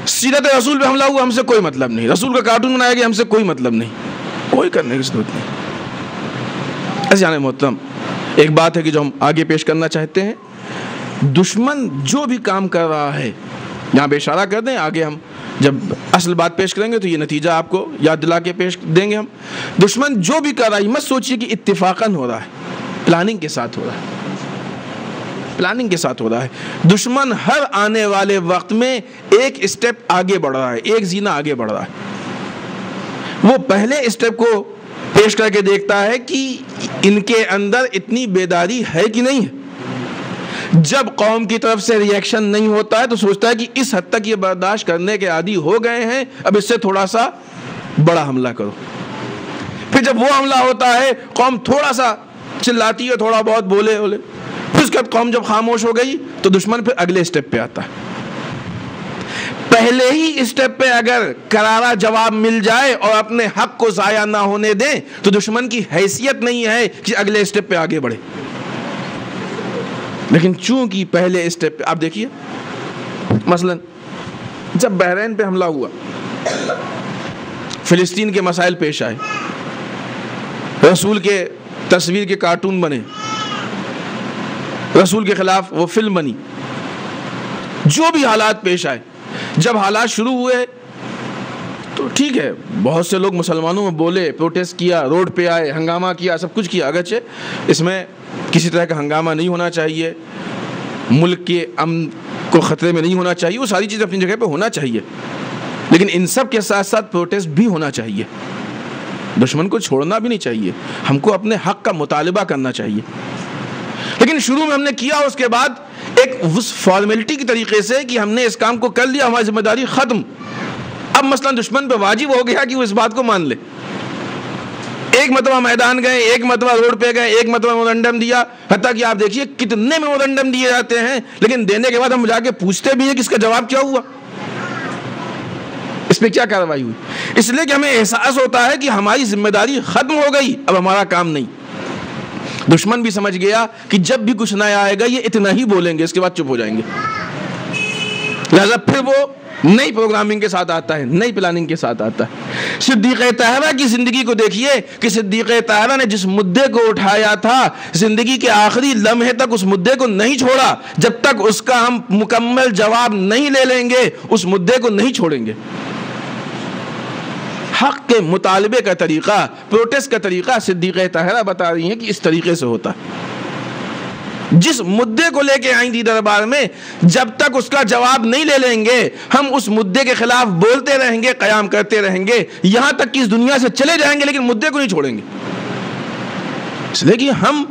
سیرت رسول پہ حملہ ہوا، ہم سے کوئی مطلب نہیں. رسول کا کارٹون بنایا گیا، ہم سے کوئی مطلب نہیں. کوئی کرنے کی ضرورت نہیں. ایسے جانے محترم، ایک بات ہے کہ جو ہم آگے پیش کرنا چاہتے ہیں، دشمن جو بھی کام کر رہا ہے، یہاں پہ اشارہ کر دیں، آگے ہم جب اصل بات پیش کریں گے تو یہ نتیجہ آپ کو یاد دلا کے پیش دیں گے. ہم دشمن جو بھی کر رہا ہے مت سوچئے کہ اتفاقاً ہو رہا ہے، پلاننگ کے ساتھ ہو رہا ہے. پلاننگ کے ساتھ ہو رہا ہے. دشمن ہر آنے والے وقت میں ایک اسٹیپ آگے بڑھ رہا ہے، ایک زینہ آگے بڑھ رہا ہے. وہ پہلے اسٹیپ کو پیش کر کے دیکھتا ہے کہ ان کے اندر اتنی بیداری ہے کہ نہیں ہے. جب قوم کی طرف سے ری ایکشن نہیں ہوتا ہے تو سوچتا ہے کہ اس حد تک یہ برداشت کرنے کے عادی ہو گئے ہیں، اب اس سے تھوڑا سا بڑا حملہ کرو. پھر جب وہ حملہ ہوتا ہے، قوم تھوڑا سا چلاتی ہے، تھوڑا بہت بولے، پھر اس کے بعد قوم جب خاموش ہو گئی تو دشمن پھر اگلے اسٹیپ پہ آتا ہے. پہلے ہی اسٹیپ پہ اگر کرارا جواب مل جائے اور اپنے حق کو ضائع نہ ہونے دیں تو دشمن کی حیثیت نہیں ہے کہ اگلے اسٹیپ پہ آگے بڑھے. لیکن چونکہ پہلے اسٹیپ پہ آپ دیکھیے، مثلا جب بحرین پہ حملہ ہوا، فلسطین کے مسائل پیش آئے، رسول کے تصویر کے کارٹون بنے، رسول کے خلاف وہ فلم بنی، جو بھی حالات پیش آئے، جب حالات شروع ہوئے تو ٹھیک ہے، بہت سے لوگ مسلمانوں میں بولے، پروٹیسٹ کیا، روڈ پہ آئے، ہنگامہ کیا، سب کچھ کیا. اگرچہ اس میں کسی طرح کا ہنگامہ نہیں ہونا چاہیے، ملک کے امن کو خطرے میں نہیں ہونا چاہیے، وہ ساری چیزیں اپنی جگہ پہ ہونا چاہیے، لیکن ان سب کے ساتھ ساتھ پروٹیسٹ بھی ہونا چاہیے. دشمن کو چھوڑنا بھی نہیں چاہیے، ہم کو اپنے حق کا مطالبہ کرنا چاہیے. لیکن شروع میں ہم نے کیا، اس کے بعد ایک اس فارمیلٹی کی طریقے سے کہ ہم نے اس کام کو کر لیا، ہماری ذمہ داری ختم. اب مثلا دشمن پہ واجب ہو گیا کہ وہ اس بات کو مان لے. ایک مرتبہ میدان گئے، ایک مرتبہ روڈ پہ گئے، ایک مرتبہ میمورنڈم دیا، حتیٰ کہ آپ دیکھیے کتنے میمورنڈم دیے جاتے ہیں، لیکن دینے کے بعد ہم جا کے پوچھتے بھی ہیں کہ اس کا جواب کیا ہوا، اس پہ کیا کارروائی ہوئی. اس لیے کہ ہمیں احساس ہوتا ہے کہ ہماری ذمہ داری ختم ہو گئی، اب ہمارا کام نہیں. دشمن بھی سمجھ گیا کہ جب بھی کچھ نیا آئے گا یہ اتنا ہی بولیں گے، اس کے بعد چپ ہو جائیں گے. لہذا پھر وہ نئی پروگرامنگ کے ساتھ آتا ہے، نئی پلاننگ کے ساتھ آتا ہے. صدیقہ طاہرہ کی زندگی کو دیکھیے کہ صدیقہ طاہرہ نے جس مدعے کو اٹھایا تھا، زندگی کے آخری لمحے تک اس مدعے کو نہیں چھوڑا. جب تک اس کا ہم مکمل جواب نہیں لے لیں گے اس مدعے کو نہیں چھوڑیں گے. حق کے مطالبے کا طریقہ، پروٹیسٹ کا طریقہ صدیقہ طاہرہ بتا رہی ہیں کہ اس طریقے سے ہوتا ہے. جس مدعے کو لے کے آئیں تھی دربار میں، جب تک اس کا جواب نہیں لے لیں گے ہم اس مدعے کے خلاف بولتے رہیں گے، قیام کرتے رہیں گے، یہاں تک کہ اس دنیا سے چلے جائیں گے، لیکن مدعے کو نہیں چھوڑیں گے. اس لیے کہ ہم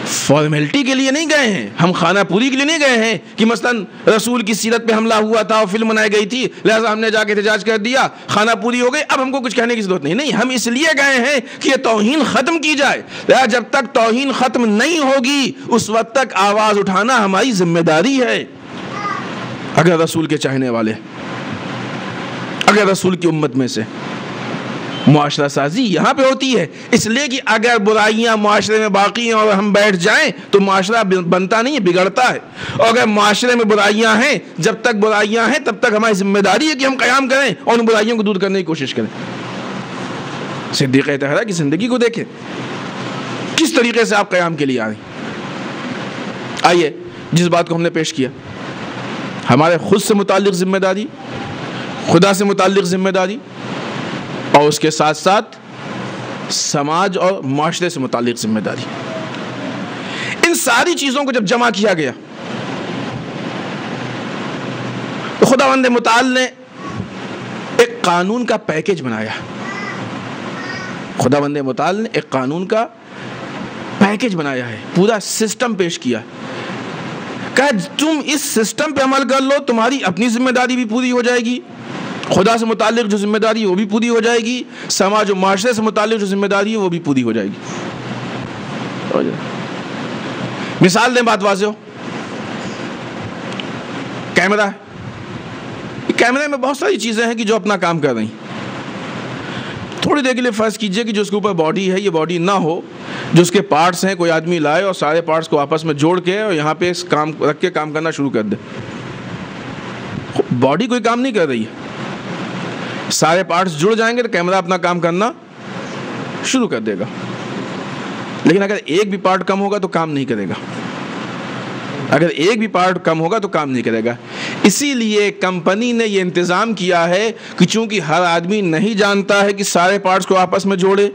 فارمیلٹی کے لیے نہیں گئے ہیں، ہم خانہ پوری کے لیے نہیں گئے ہیں کہ مثلا رسول کی سیرت پہ حملہ ہوا تھا اور فلم بنائی گئی تھی لہذا ہم نے جا کے احتجاج کر دیا، خانہ پوری ہو گئی، اب ہم کو کچھ کہنے کی ضرورت نہیں. ہم اس لیے گئے ہیں کہ یہ توہین ختم کی جائے. لہذا جب تک توہین ختم نہیں ہوگی اس وقت تک آواز اٹھانا ہماری ذمہ داری ہے. اگر رسول کے چاہنے والے، اگر رسول کی امت میں سے معاشرہ سازی یہاں پہ ہوتی ہے، اس لیے کہ اگر برائیاں معاشرے میں باقی ہیں اور ہم بیٹھ جائیں تو معاشرہ بنتا نہیں ہے، بگڑتا ہے. اور اگر معاشرے میں برائیاں ہیں، جب تک برائیاں ہیں تب تک ہماری ذمہ داری ہے کہ ہم قیام کریں اور ان برائیوں کو دور کرنے کی کوشش کریں. صدیقہ طاہرہ کی زندگی کو دیکھیں، کس طریقے سے آپ قیام کے لیے آئیں. آئیے جس بات کو ہم نے پیش کیا، ہمارے خود سے متعلق ذمہ داری، خدا سے متعلق ذمہ داری، اور اس کے ساتھ ساتھ سماج اور معاشرے سے متعلق ذمہ داری. ان ساری چیزوں کو جب جمع کیا گیا تو خداوند متعال نے ایک قانون کا پیکج بنایا. خداوند متعال نے ایک قانون کا پیکج بنایا ہے، پورا سسٹم پیش کیا. کہا تم اس سسٹم پہ عمل کر لو، تمہاری اپنی ذمہ داری بھی پوری ہو جائے گی، خدا سے متعلق جو ذمہ داری ہے وہ بھی پوری ہو جائے گی، سماج و معاشرے سے متعلق جو ذمہ داری ہے وہ بھی پوری ہو جائے گی. مثال دیں، بات واضح ہو. کیمرہ ہے، کیمرے میں بہت ساری چیزیں ہیں کہ جو اپنا کام کر رہی ہیں. تھوڑی دیر کے لیے فرض کیجئے کہ جو اس کے اوپر باڈی ہے یہ باڈی نہ ہو، جو اس کے پارٹس ہیں کوئی آدمی لائے اور سارے پارٹس کو آپس میں جوڑ کے اور یہاں پہ اس کام رکھ کے کام کرنا شروع کر دے. باڈی کوئی کام نہیں کر رہی ہے، سارے پارٹس جڑ جائیں گے تو کیمرہ اپنا کام کرنا شروع کر دے گا، لیکن اگر ایک بھی پارٹ کم ہوگا تو کام نہیں کرے گا. اگر ایک بھی پارٹ کم ہوگا تو کام نہیں کرے گا. اسی لیے کمپنی نے یہ انتظام کیا ہے کہ چونکہ ہر آدمی نہیں جانتا ہے کہ سارے پارٹس کو آپس میں جوڑے،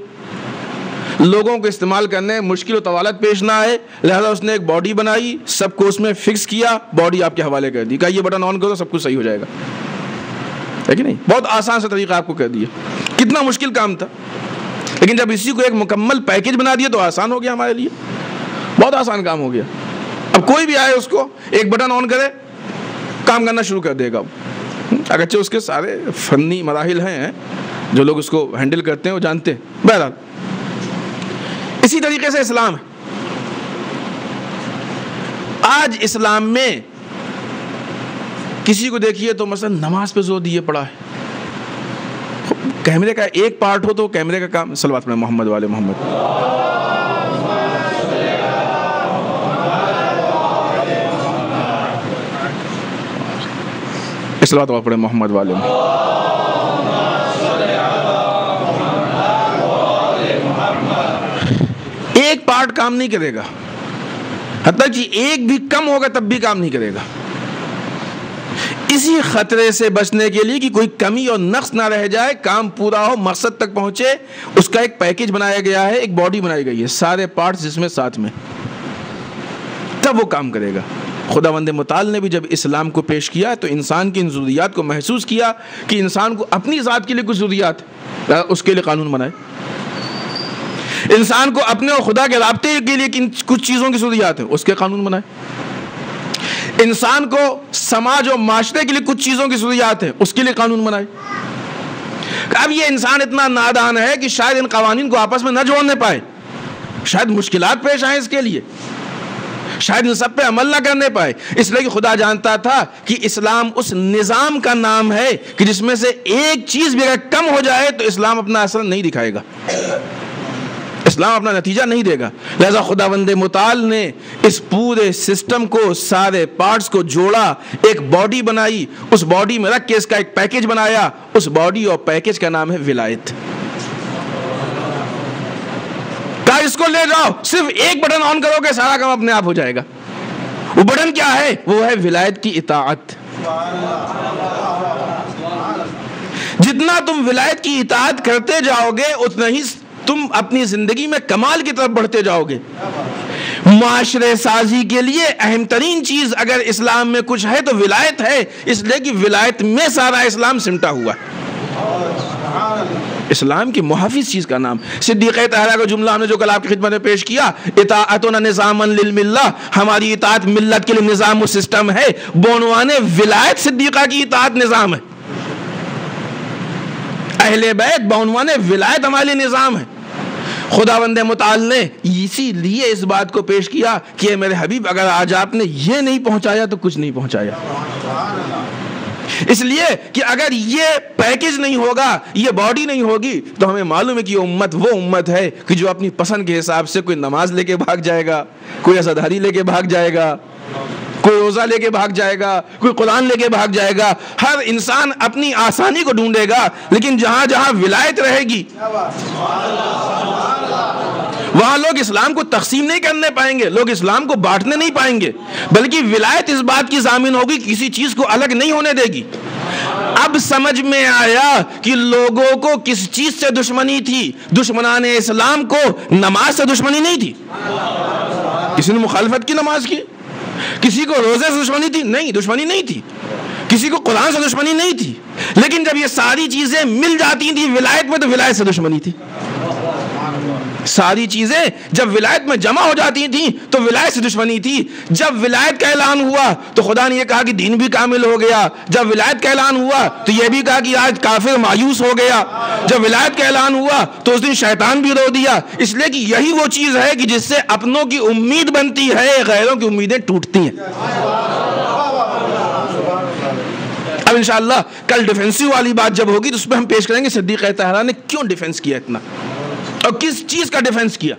لوگوں کو استعمال کرنے میں مشکل و طوالت پیش نہ آئے، لہذا اس نے ایک باڈی بنائی، سب کو اس میں فکس کیا، باڈی آپ کے حوالے کر دی، کہا یہ بٹن آن کرو سب کچھ صحیح ہو جائے گا. ہے کہ نہیں؟ بہت آسان سا طریقہ آپ کو کر دیا. کتنا مشکل کام تھا، لیکن جب اسی کو ایک مکمل پیکج بنا دیا تو آسان ہو گیا ہمارے لیے، بہت آسان کام ہو گیا. اب کوئی بھی آئے اس کو ایک بٹن آن کرے کام کرنا شروع کر دے گا. اگرچہ اس کے سارے فنی مراحل ہیں، جو لوگ اس کو ہینڈل کرتے ہیں وہ جانتے ہیں. بہرحال اسی طریقے سے اسلام ہے. آج اسلام میں کسی کو دیکھیے تو مثلا نماز پہ زور دیے پڑا ہے، کیمرے کا ایک پارٹ ہو تو کیمرے کا کام. صلوات پڑھیں محمد والے محمد. صلوات پڑھیں محمد والے محمد. ایک پارٹ کام نہیں کرے گا، حتیٰ کہ ایک بھی کم ہوگا تب بھی کام نہیں کرے گا. اسی خطرے سے بچنے کے لیے کہ کوئی کمی اور نقص نہ رہ جائے، کام پورا ہو، مقصد تک پہنچے، اس کا ایک پیکج بنایا گیا ہے، ایک باڈی بنائی گئی ہے، سارے پارٹس جس میں ساتھ میں، تب وہ کام کرے گا. خداوند متعال نے بھی جب اسلام کو پیش کیا تو انسان کی ان ضروریات کو محسوس کیا کہ انسان کو اپنی ذات کے لیے کچھ ضروریات ہے، اس کے لیے قانون بنائے. انسان کو اپنے اور خدا کے رابطے کے لیے کچھ چیزوں کی ضروریات ہے، اس کے قانون بنائے. انسان کو سماج اور معاشرے کے لیے کچھ چیزوں کی ضروریات ہے، اس کے لیے قانون بنائے. اب یہ انسان اتنا نادان ہے کہ شاید ان قوانین کو آپس میں نہ جوڑنے پائے، شاید مشکلات پیش آئیں اس کے لیے، شاید ان سب پہ عمل نہ کرنے پائے. اس لیے کہ خدا جانتا تھا کہ اسلام اس نظام کا نام ہے کہ جس میں سے ایک چیز بھی اگر کم ہو جائے تو اسلام اپنا اثر نہیں دکھائے گا، اسلام اپنا نتیجہ نہیں دے گا. لہذا خداوند متعال نے اس پورے سسٹم کو، سارے پارٹس کو جوڑا، ایک باڈی بنائی، اس باڈی میں رکھ کے اس کا ایک پیکج بنایا. اس باڈی اور پیکج کا نام ہے ولایت. کہا اس کو لے جاؤ، صرف ایک بٹن آن کرو کہ سارا کام اپنے آپ ہو جائے گا. وہ بٹن کیا ہے؟ وہ ہے ولایت کی اطاعت. جتنا تم ولایت کی اطاعت کرتے جاؤ گے اتنا ہی تم اپنی زندگی میں کمال کی طرف بڑھتے جاؤ گے. معاشرے سازی کے لیے اہم ترین چیز اگر اسلام میں کچھ ہے تو ولایت ہے، اس لیے کہ ولایت میں سارا اسلام سمٹا ہوا ہے. اسلام کی محافظ چیز کا نام صدیقہ طاہرہ کا جملہ ہم نے جو کل آپ کی خدمت میں پیش کیا، اطاعتنا نظاما للملہ، ہماری اطاعت ملت کے لیے نظام و سسٹم ہے. بعنوان ولایت صدیقہ کی اطاعت نظام ہے، اہل بیت بعنوان ولایت ہمارے لیے نظام ہے. خداوند متعال نے اسی لیے اس بات کو پیش کیا کہ میرے حبیب اگر آج آپ نے یہ نہیں پہنچایا تو کچھ نہیں پہنچایا. اس لیے کہ اگر یہ پیکج نہیں ہوگا، یہ باڈی نہیں ہوگی تو ہمیں معلوم ہے کہ یہ امت وہ امت ہے کہ جو اپنی پسند کے حساب سے کوئی نماز لے کے بھاگ جائے گا، کوئی عزاداری لے کے بھاگ جائے گا، کوئی روزہ لے کے بھاگ جائے گا، کوئی قرآن لے کے بھاگ جائے گا. ہر انسان اپنی آسانی کو ڈھونڈے گا، لیکن جہاں جہاں ولایت رہے گی وہاں لوگ اسلام کو تقسیم نہیں کرنے پائیں گے، لوگ اسلام کو بانٹنے نہیں پائیں گے، بلکہ ولایت اس بات کی ضامن ہوگی کسی چیز کو الگ نہیں ہونے دے گی. اب سمجھ میں آیا کہ لوگوں کو کس چیز سے دشمنی تھی. دشمنان اسلام کو نماز سے دشمنی نہیں تھی. کسی نے مخالفت کی نماز کی، کسی کو روزے سے دشمنی تھی؟ نہیں، دشمنی نہیں تھی. کسی کو قرآن سے دشمنی نہیں تھی. لیکن جب یہ ساری چیزیں مل جاتی تھی ولایت میں تو ولایت سے دشمنی تھی. ساری چیزیں جب ولایت میں جمع ہو جاتی تھیں تو ولایت سے دشمنی تھی. جب ولایت کا اعلان ہوا تو خدا نے یہ کہا کہ دین بھی کامل ہو گیا. جب ولایت کا اعلان ہوا تو یہ بھی کہا کہ آج کافر مایوس ہو گیا. جب ولایت کا اعلان ہوا تو اس دن شیطان بھی رو دیا. اس لیے کہ یہی وہ چیز ہے کہ جس سے اپنوں کی امید بنتی ہے، غیروں کی امیدیں ٹوٹتی ہیں. اب انشاءاللہ کل ڈیفینسو والی بات جب ہوگی تو اس پہ ہم پیش کریں گے صدیقہ طاہرہ نے کیوں ڈیفینس کیا اتنا اور کس چیز کا ڈیفینس کیا،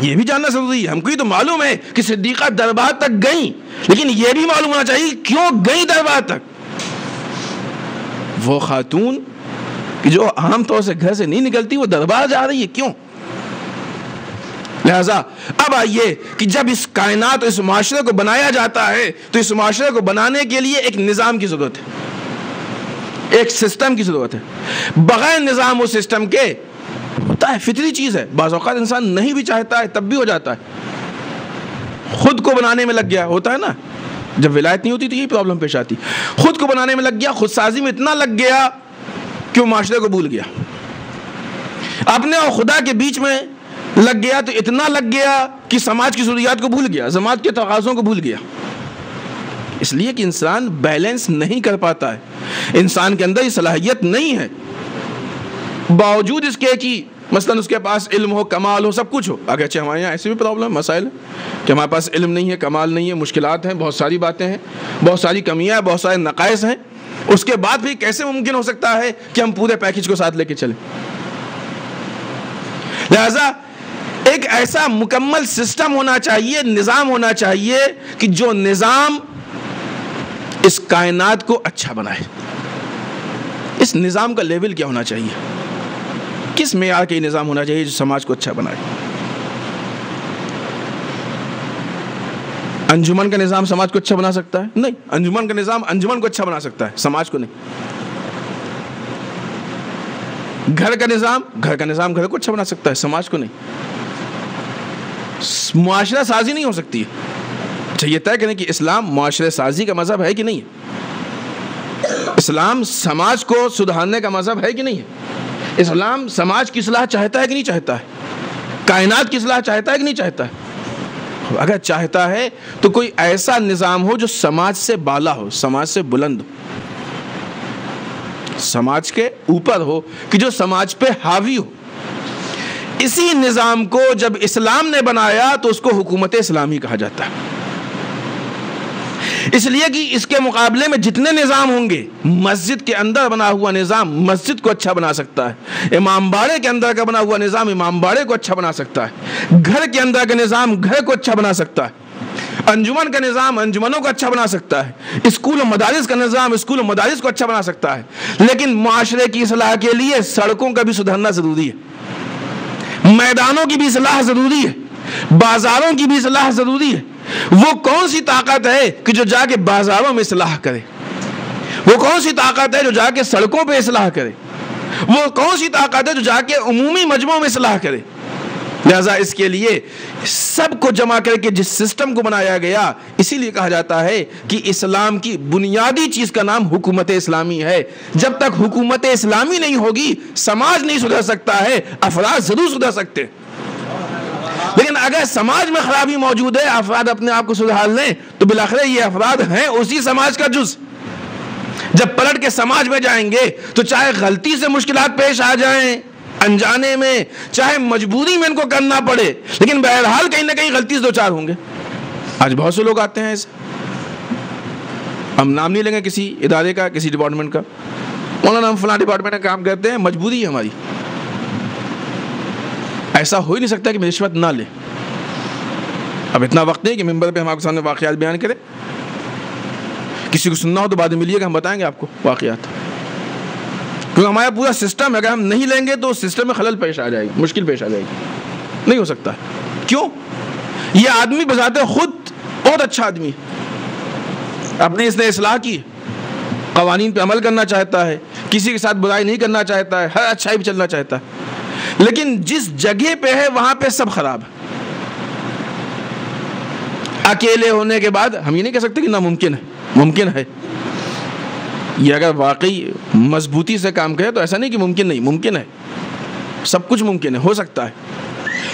یہ بھی جاننا ضروری ہے. ہم کو یہ تو معلوم ہے کہ صدیقہ دربار تک گئیں، لیکن یہ بھی معلوم ہونا چاہیے کیوں گئی دربار تک. وہ خاتون کہ جو عام طور سے گھر سے نہیں نکلتی وہ دربار جا رہی ہے، کیوں؟ لہذا اب آئیے کہ جب اس کائنات اس معاشرے کو بنایا جاتا ہے تو اس معاشرے کو بنانے کے لیے ایک نظام کی ضرورت ہے، ایک سسٹم کی ضرورت ہے. بغیر نظام و سسٹم کے ہوتا ہے، فطری چیز ہے، بعض اوقات انسان نہیں بھی چاہتا ہے تب بھی ہو جاتا ہے. خود کو بنانے میں لگ گیا، ہوتا ہے نا، جب ولایت نہیں ہوتی تو یہی پرابلم پیش آتی. خود کو بنانے میں لگ گیا، خود سازی میں اتنا لگ گیا کہ وہ معاشرے کو بھول گیا. اپنے اور خدا کے بیچ میں لگ گیا تو اتنا لگ گیا کہ سماج کی ضروریات کو بھول گیا، سماج کے تقاضوں کو بھول گیا. اس لیے کہ انسان بیلنس نہیں کر پاتا ہے، انسان کے اندر یہ صلاحیت نہیں ہے، باوجود اس کے کہ مثلا اس کے پاس علم ہو، کمال ہو، سب کچھ ہو. اگرچہ ہمارے یہاں ایسے بھی پرابلم مسائل ہیں کہ ہمارے پاس علم نہیں ہے، کمال نہیں ہے، مشکلات ہیں، بہت ساری باتیں ہیں، بہت ساری کمیاں ہیں، بہت سارے نقائص ہیں. اس کے بعد بھی کیسے ممکن ہو سکتا ہے کہ ہم پورے پیکج کو ساتھ لے کے چلیں؟ لہذا ایک ایسا مکمل سسٹم ہونا چاہیے، نظام ہونا چاہیے کہ جو نظام اس کائنات کو اچھا بنائے. اس نظام کا لیول کیا ہونا چاہیے؟ کس معیار کا یہ نظام ہونا چاہیے جو سماج کو اچھا بنائے؟ انجمن کا نظام سماج کو اچھا بنا سکتا ہے؟ نہیں. انجمن کا نظام انجمن کو اچھا بنا سکتا ہے، سماج کو نہیں. گھر کا نظام گھر کو اچھا بنا سکتا ہے، سماج کو نہیں. معاشرہ سازی نہیں ہو سکتی ہے. اچھا یہ طے کریں کہ اسلام معاشرہ سازی کا مذہب ہے کہ نہیں ہے؟ اسلام سماج کو سدھارنے کا مذہب ہے کہ نہیں ہے؟ اسلام سماج کی اصلاح چاہتا ہے کہ نہیں چاہتا ہے؟ کائنات کی اصلاح چاہتا ہے کہ نہیں چاہتا ہے؟ اگر چاہتا ہے تو کوئی ایسا نظام ہو جو سماج سے بالا ہو، سماج سے بلند ہو، سماج کے اوپر ہو، کہ جو سماج پہ حاوی ہو. اسی نظام کو جب اسلام نے بنایا تو اس کو حکومت اسلامی کہا جاتا ہے. اس لیے کہ اس کے مقابلے میں جتنے نظام ہوں گے، مسجد کے اندر بنا ہوا نظام مسجد کو اچھا بنا سکتا ہے، امام باڑے کے اندر کا بنا ہوا نظام امام باڑے کو اچھا بنا سکتا ہے، گھر کے اندر کا نظام گھر کو اچھا بنا سکتا ہے، انجمن کا نظام انجمنوں کو اچھا بنا سکتا ہے، اسکول و مدارس کا نظام اسکول و مدارس کو اچھا بنا سکتا ہے. لیکن معاشرے کی اصلاح کے لیے سڑکوں کا بھی سدھرنا ضروری ہے، میدانوں کی بھی اصلاح ضروری ہے، بازاروں کی بھی اصلاح ضروری ہے. وہ کون سی طاقت ہے کہ جو جا کے بازاروں میں اصلاح کرے؟ وہ کون سی طاقت ہے جو جا کے سڑکوں پہ اصلاح کرے؟ وہ کون سی طاقت ہے جو جا کے عمومی مجمعوں میں اصلاح کرے؟ لہذا اس کے لیے سب کو جمع کر کے جس سسٹم کو بنایا گیا، اسی لیے کہا جاتا ہے کہ اسلام کی بنیادی چیز کا نام حکومت اسلامی ہے. جب تک حکومت اسلامی نہیں ہوگی سماج نہیں سدھر سکتا ہے، افراد ضرور سدھر سکتے. لیکن اگر سماج میں خرابی موجود ہے، افراد اپنے آپ کو سدھار لیں تو بالآخر یہ افراد ہیں اسی سماج کا جز. جب پلٹ کے سماج میں جائیں گے تو چاہے غلطی سے مشکلات پیش آ جائیں انجانے میں، چاہے مجبوری میں ان کو کرنا پڑے، لیکن بہرحال کہیں نہ کہیں غلطی سے دو چار ہوں گے. آج بہت سے لوگ آتے ہیں ایسے، ہم نام نہیں لیں گے کسی ادارے کا، کسی ڈپارٹمنٹ کا، مولانا ہم فلاں ڈپارٹمنٹ میں کام کرتے ہیں، مجبوری ہے ہماری. ایسا ہو ہی نہیں سکتا کہ میں رشوت نہ لیں. اب اتنا وقت نہیں کہ ممبر پہ ہم آپ کے سامنے واقعات بیان کریں. کسی کو سننا ہو تو بعد میں ملیے گا، ہم بتائیں گے آپ کو واقعات. کیونکہ ہمارا پورا سسٹم اگر ہم نہیں لیں گے تو سسٹم میں خلل پیش آ جائے گی، مشکل پیش آ جائے گی. نہیں ہو سکتا. کیوں؟ یہ آدمی بذات خود بہت اچھا آدمی ہے، اپنی اس نے اصلاح کی، قوانین پہ عمل کرنا چاہتا ہے، کسی کے ساتھ برائی نہیں کرنا چاہتا ہے، ہر اچھائی پہ چلنا چاہتا ہے. لیکن جس جگہ پہ ہے وہاں پہ سب خراب ہے. اکیلے ہونے کے بعد ہم یہ نہیں کہہ سکتے کہ ناممکن ہے، ممکن ہے. یہ اگر واقعی مضبوطی سے کام کرے تو ایسا نہیں کہ ممکن نہیں، ممکن ہے، سب کچھ ممکن ہے، ہو سکتا ہے.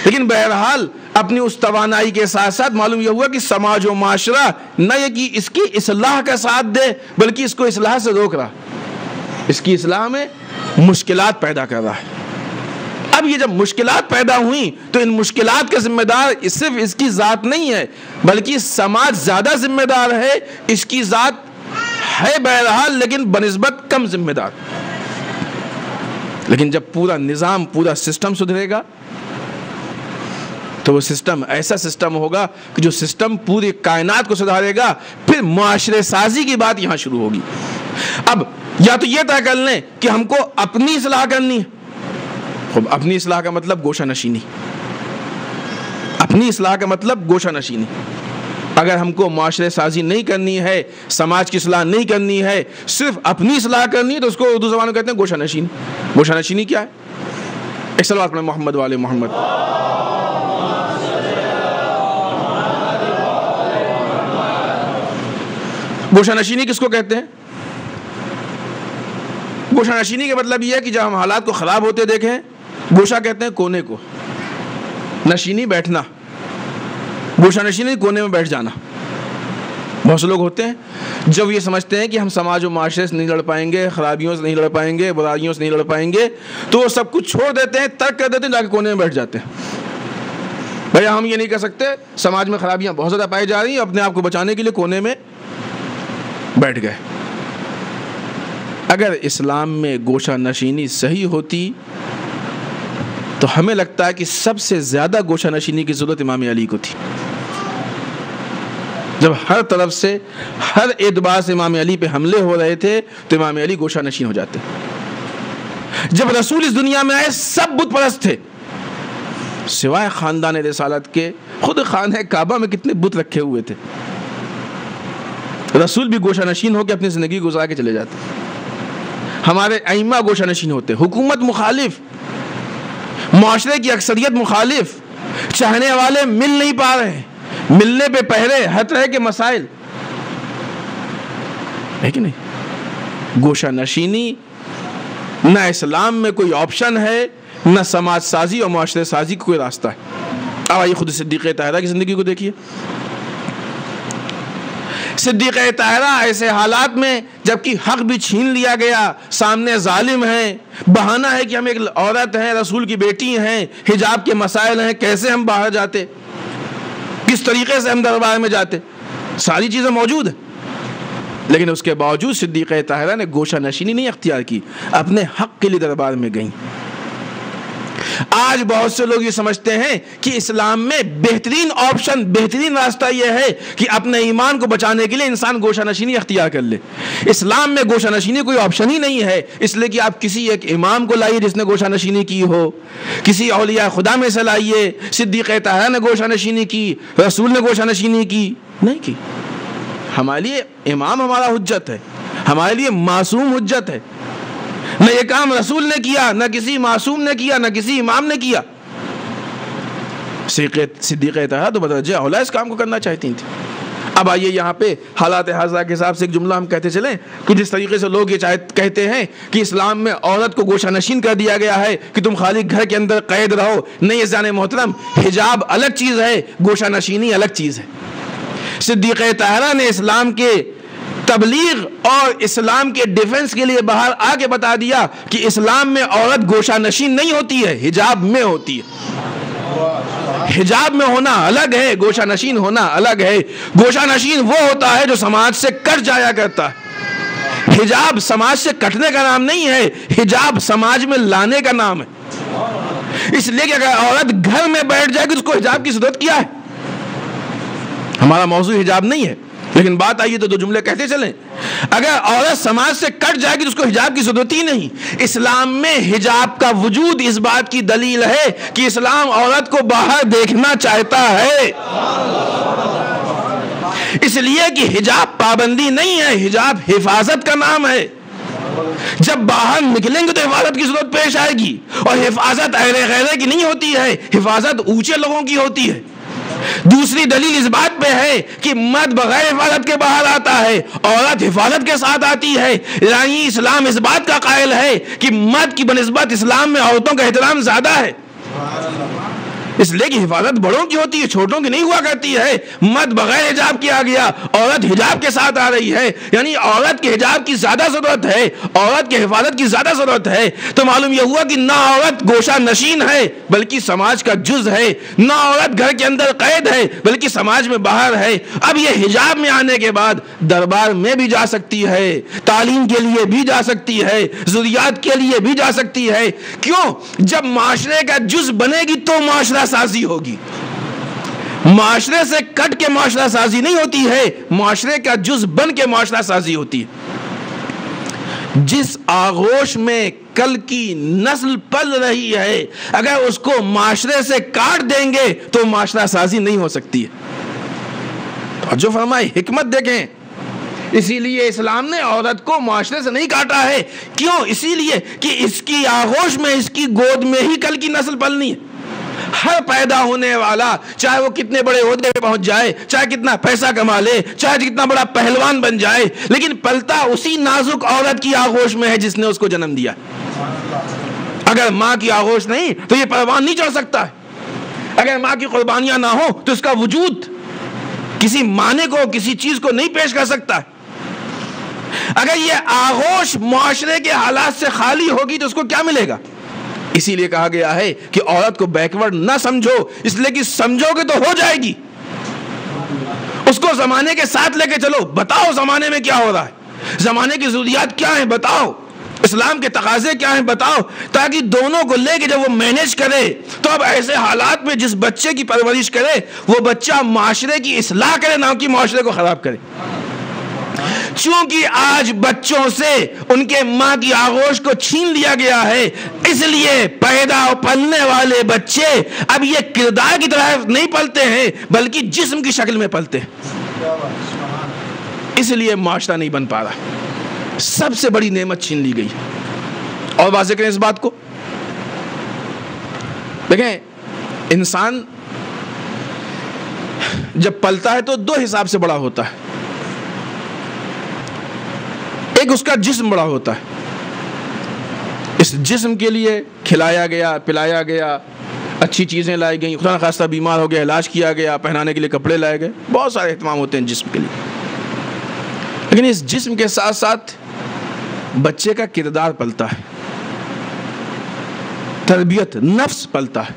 لیکن بہرحال اپنی اس توانائی کے ساتھ ساتھ معلوم یہ ہوا کہ سماج و معاشرہ نہ یہ کہ اس کی اصلاح کا ساتھ دے بلکہ اس کو اصلاح سے روک رہا، اس کی اصلاح میں مشکلات پیدا کر رہا ہے. اب یہ جب مشکلات پیدا ہوئیں تو ان مشکلات کا ذمہ دار صرف اس کی ذات نہیں ہے بلکہ سماج زیادہ ذمہ دار ہے. اس کی ذات ہے بہرحال لیکن بنسبت کم ذمہ دار. لیکن جب پورا نظام پورا سسٹم سدھرے گا تو وہ سسٹم ایسا سسٹم ہوگا کہ جو سسٹم پوری کائنات کو سدھارے گا. پھر معاشرے سازی کی بات یہاں شروع ہوگی. اب یا تو یہ طے کر لیں کہ ہم کو اپنی اصلاح کرنی ہے. خب اپنی اصلاح کا مطلب گوشہ نشینی. اپنی اصلاح کا مطلب گوشہ نشینی. اگر ہم کو معاشرے سازی نہیں کرنی ہے, سماج کی اصلاح نہیں کرنی ہے, صرف اپنی اصلاح کرنی ہے, تو اس کو اردو زبان میں کہتے ہیں گوشہ نشینی. گوشہ نشینی کیا ہے؟ ایک صلوات پڑھیں محمد والے محمد. گوشہ نشینی کس کو کہتے ہیں؟ گوشہ نشینی کا مطلب یہ ہے کہ جب ہم حالات کو خراب ہوتے دیکھیں, گوشہ کہتے ہیں کونے کو, نشینی بیٹھنا, گوشہ نشینی کونے میں بیٹھ جانا. بہت سے لوگ ہوتے ہیں جب یہ سمجھتے ہیں کہ ہم سماج و معاشرے سے نہیں لڑ پائیں گے, خرابیوں سے نہیں لڑ پائیں گے, برائیوں سے نہیں لڑ پائیں گے, تو وہ سب کچھ چھوڑ دیتے ہیں, ترک کر دیتے ہیں, جا کے کونے میں بیٹھ جاتے ہیں. بھیا ہم یہ نہیں کہہ سکتے, سماج میں خرابیاں بہت زیادہ پائی جا رہی ہیں, اپنے آپ کو بچانے کے لیے کونے میں بیٹھ گئے. اگر اسلام میں گوشہ نشینی صحیح ہوتی تو ہمیں لگتا ہے کہ سب سے زیادہ گوشہ نشینی کی ضرورت امام علی کو تھی. جب ہر طرف سے ہر اعتبار سے امام علی پہ حملے ہو رہے تھے تو امام علی گوشہ نشین ہو جاتے. جب رسول اس دنیا میں آئے سب بت پرست تھے سوائے خاندان رسالت کے. خود خانہ کعبہ میں کتنے بت رکھے ہوئے تھے. رسول بھی گوشہ نشین ہو کے اپنی زندگی گزار کے چلے جاتے. ہمارے ائمہ گوشہ نشین ہوتے, حکومت مخالف, معاشرے کی اکثریت مخالف, چاہنے والے مل نہیں پا رہے, ملنے پہ پہرے, ہر طرح کے مسائل ہے کہ نہیں. گوشہ نشینی نہ اسلام میں کوئی آپشن ہے, نہ سماج سازی اور معاشرے سازی کا کوئی راستہ ہے. اب آئیے خود صدیقہ طاہرہ کی زندگی کو دیکھیے. صدیقہ طاہرہ ایسے حالات میں جبکہ حق بھی چھین لیا گیا, سامنے ظالم ہیں, بہانہ ہے کہ ہم ایک عورت ہیں, رسول کی بیٹی ہیں, حجاب کے مسائل ہیں, کیسے ہم باہر جاتے, کس طریقے سے ہم دربار میں جاتے, ساری چیزیں موجود ہیں. لیکن اس کے باوجود صدیقہ طاہرہ نے گوشہ نشینی نہیں اختیار کی, اپنے حق کے لیے دربار میں گئیں. آج بہت سے لوگ یہ سمجھتے ہیں کہ اسلام میں بہترین آپشن, بہترین راستہ یہ ہے کہ اپنے ایمان کو بچانے کے لیے انسان گوشہ نشینی اختیار کر لے. اسلام میں گوشہ نشینی کوئی آپشن ہی نہیں ہے, اس لیے کہ آپ کسی ایک امام کو لائیے جس نے گوشہ نشینی کی ہو, کسی اولیاء خدا میں سے لائیے. صدیقہ طاہرہ نے گوشہ نشینی کی, رسول نے گوشہ نشینی کی نہیں کی. ہمارے لیے امام ہمارا حجت ہے, ہمارے لیے معصوم حجت ہے. نہ یہ کام رسول نے کیا, نہ کسی معصوم نے کیا, نہ کسی امام نے کیا. صدیقہ طاہرہ تو بدرجہ اولیٰ اس کام کو کرنا چاہتی تھی. اب آئیے یہاں پہ حالات حاضرہ کے حساب سے ایک جملہ ہم کہتے چلیں کہ جس طریقے سے لوگ یہ کہتے ہیں کہ اسلام میں عورت کو گوشہ نشین کر دیا گیا ہے کہ تم خالی گھر کے اندر قید رہو. نہیں عزیزان محترم, حجاب الگ چیز ہے, گوشہ نشینی الگ چیز ہے. صدیقہ طاہرہ نے اسلام کے تبلیغ اور اسلام کے ڈیفنس کے لیے باہر آ کے بتا دیا کہ اسلام میں عورت گوشہ نشین نہیں ہوتی ہے, حجاب میں ہوتی ہے. حجاب میں ہونا الگ ہے, گوشہ نشین ہونا الگ ہے. گوشہ نشین وہ ہوتا ہے جو سماج سے کٹ جایا کرتا ہے. حجاب سماج سے کٹنے کا نام نہیں ہے, حجاب سماج میں لانے کا نام ہے. اس لیے کہ اگر عورت گھر میں بیٹھ جائے گی اس کو حجاب کی ضرورت کیا ہے. ہمارا موضوع حجاب نہیں ہے, لیکن بات آئیے تو دو جملے کہتے چلیں. اگر عورت سماج سے کٹ جائے گی تو اس کو حجاب کی ضرورت ہی نہیں. اسلام میں حجاب کا وجود اس بات کی دلیل ہے کہ اسلام عورت کو باہر دیکھنا چاہتا ہے. اس لیے کہ حجاب پابندی نہیں ہے, حجاب حفاظت کا نام ہے. جب باہر نکلیں گے تو حفاظت کی ضرورت پیش آئے گی, اور حفاظت اہل غیرے کی نہیں ہوتی ہے, حفاظت اونچے لوگوں کی ہوتی ہے. دوسری دلیل اس بات پہ ہے کہ مرد بغیر حفاظت کے باہر آتا ہے, عورت حفاظت کے ساتھ آتی ہے. یعنی اسلام اس بات کا قائل ہے کہ مرد کی بنسبت اسلام میں عورتوں کا احترام زیادہ ہے. اس لیے کہ حفاظت بڑوں کی ہوتی ہے، چھوٹوں کی نہیں ہوا کرتی ہے۔ مرد بغیر حجاب کے آ گیا، عورت حجاب کے ساتھ آ رہی ہے، یعنی عورت کے حجاب کی زیادہ ضرورت ہے، عورت کے حفاظت کی زیادہ ضرورت ہے۔ تو معلوم یہ ہوا کہ نہ عورت گوشہ نشین ہے بلکہ سماج کا جز ہے، نہ عورت گھر کے اندر قید ہے بلکہ سماج میں باہر ہے۔ اب یہ حجاب میں آنے کے بعد دربار میں بھی جا سکتی ہے، تعلیم کے لیے بھی جا سکتی ہے، ضروریات کے لیے بھی جا سکتی ہے۔ کیوں؟ جب معاشرے کا جز بنے گی تو معاشرہ سازی ہوگی۔ معاشرے سے کٹ کے معاشرہ سازی نہیں ہوتی ہے، معاشرے کا جز بن کے معاشرہ سازی ہوتی ہے۔ جس آغوش میں کل کی نسل پل رہی ہے، اگر اس کو معاشرے سے کاٹ دیں گے تو معاشرہ سازی نہیں ہو سکتی ہے۔ جو فرمائے حکمت دیکھیں، اسی لیے اسلام نے عورت کو معاشرے سے نہیں کاٹا ہے۔ کیوں؟ اسی لیے کہ اس کی آغوش میں، اس کی گود میں ہی کل کی نسل پلنی ہے۔ ہر پیدا ہونے والا، چاہے وہ کتنے بڑے عہدے پہ پہنچ جائے، چاہے کتنا پیسہ کما لے، چاہے کتنا بڑا پہلوان بن جائے، لیکن پلتا اسی نازک عورت کی آغوش میں ہے جس نے اس کو جنم دیا۔ اگر ماں کی آغوش نہیں تو یہ پہلوان نہیں چڑھ سکتا ہے۔ اگر ماں کی قربانیاں نہ ہو تو اس کا وجود کسی معنی کو، کسی چیز کو نہیں پیش کر سکتا ہے۔ اگر یہ آغوش معاشرے کے حالات سے خالی ہوگی تو اس کو کیا ملے گا؟ اسی لیے کہا گیا ہے کہ عورت کو بیکورڈ نہ سمجھو، اس لیے کہ سمجھو گے تو ہو جائے گی۔ اس کو زمانے کے ساتھ لے کے چلو، بتاؤ زمانے میں کیا ہو رہا ہے، زمانے کی ضروریات کیا ہیں بتاؤ، اسلام کے تقاضے کیا ہیں بتاؤ، تاکہ دونوں کو لے کے جب وہ مینیج کرے تو اب ایسے حالات میں جس بچے کی پرورش کرے وہ بچہ معاشرے کی اصلاح کرے، نہ کہ معاشرے کو خراب کرے۔ چونکہ آج بچوں سے ان کے ماں کی آغوش کو چھین لیا گیا ہے، اس لیے پیدا پلنے والے بچے اب یہ کردار کی طرح نہیں پلتے ہیں بلکہ جسم کی شکل میں پلتے ہیں۔ اس لیے معاشرہ نہیں بن پا رہا، سب سے بڑی نعمت چھین لی گئی۔ اور واضح کریں اس بات کو، دیکھیں انسان جب پلتا ہے تو دو حساب سے بڑا ہوتا ہے۔ ایک اس کا جسم بڑا ہوتا ہے، اس جسم کے لیے کھلایا گیا، پلایا گیا، اچھی چیزیں لائی گئیں، خدا نخواستہ بیمار ہو گیا علاج کیا گیا، پہنانے کے لیے کپڑے لائے گئے، بہت سارے اہتمام ہوتے ہیں جسم کے لیے۔ لیکن اس جسم کے ساتھ ساتھ بچے کا کردار پلتا ہے، تربیت نفس پلتا ہے۔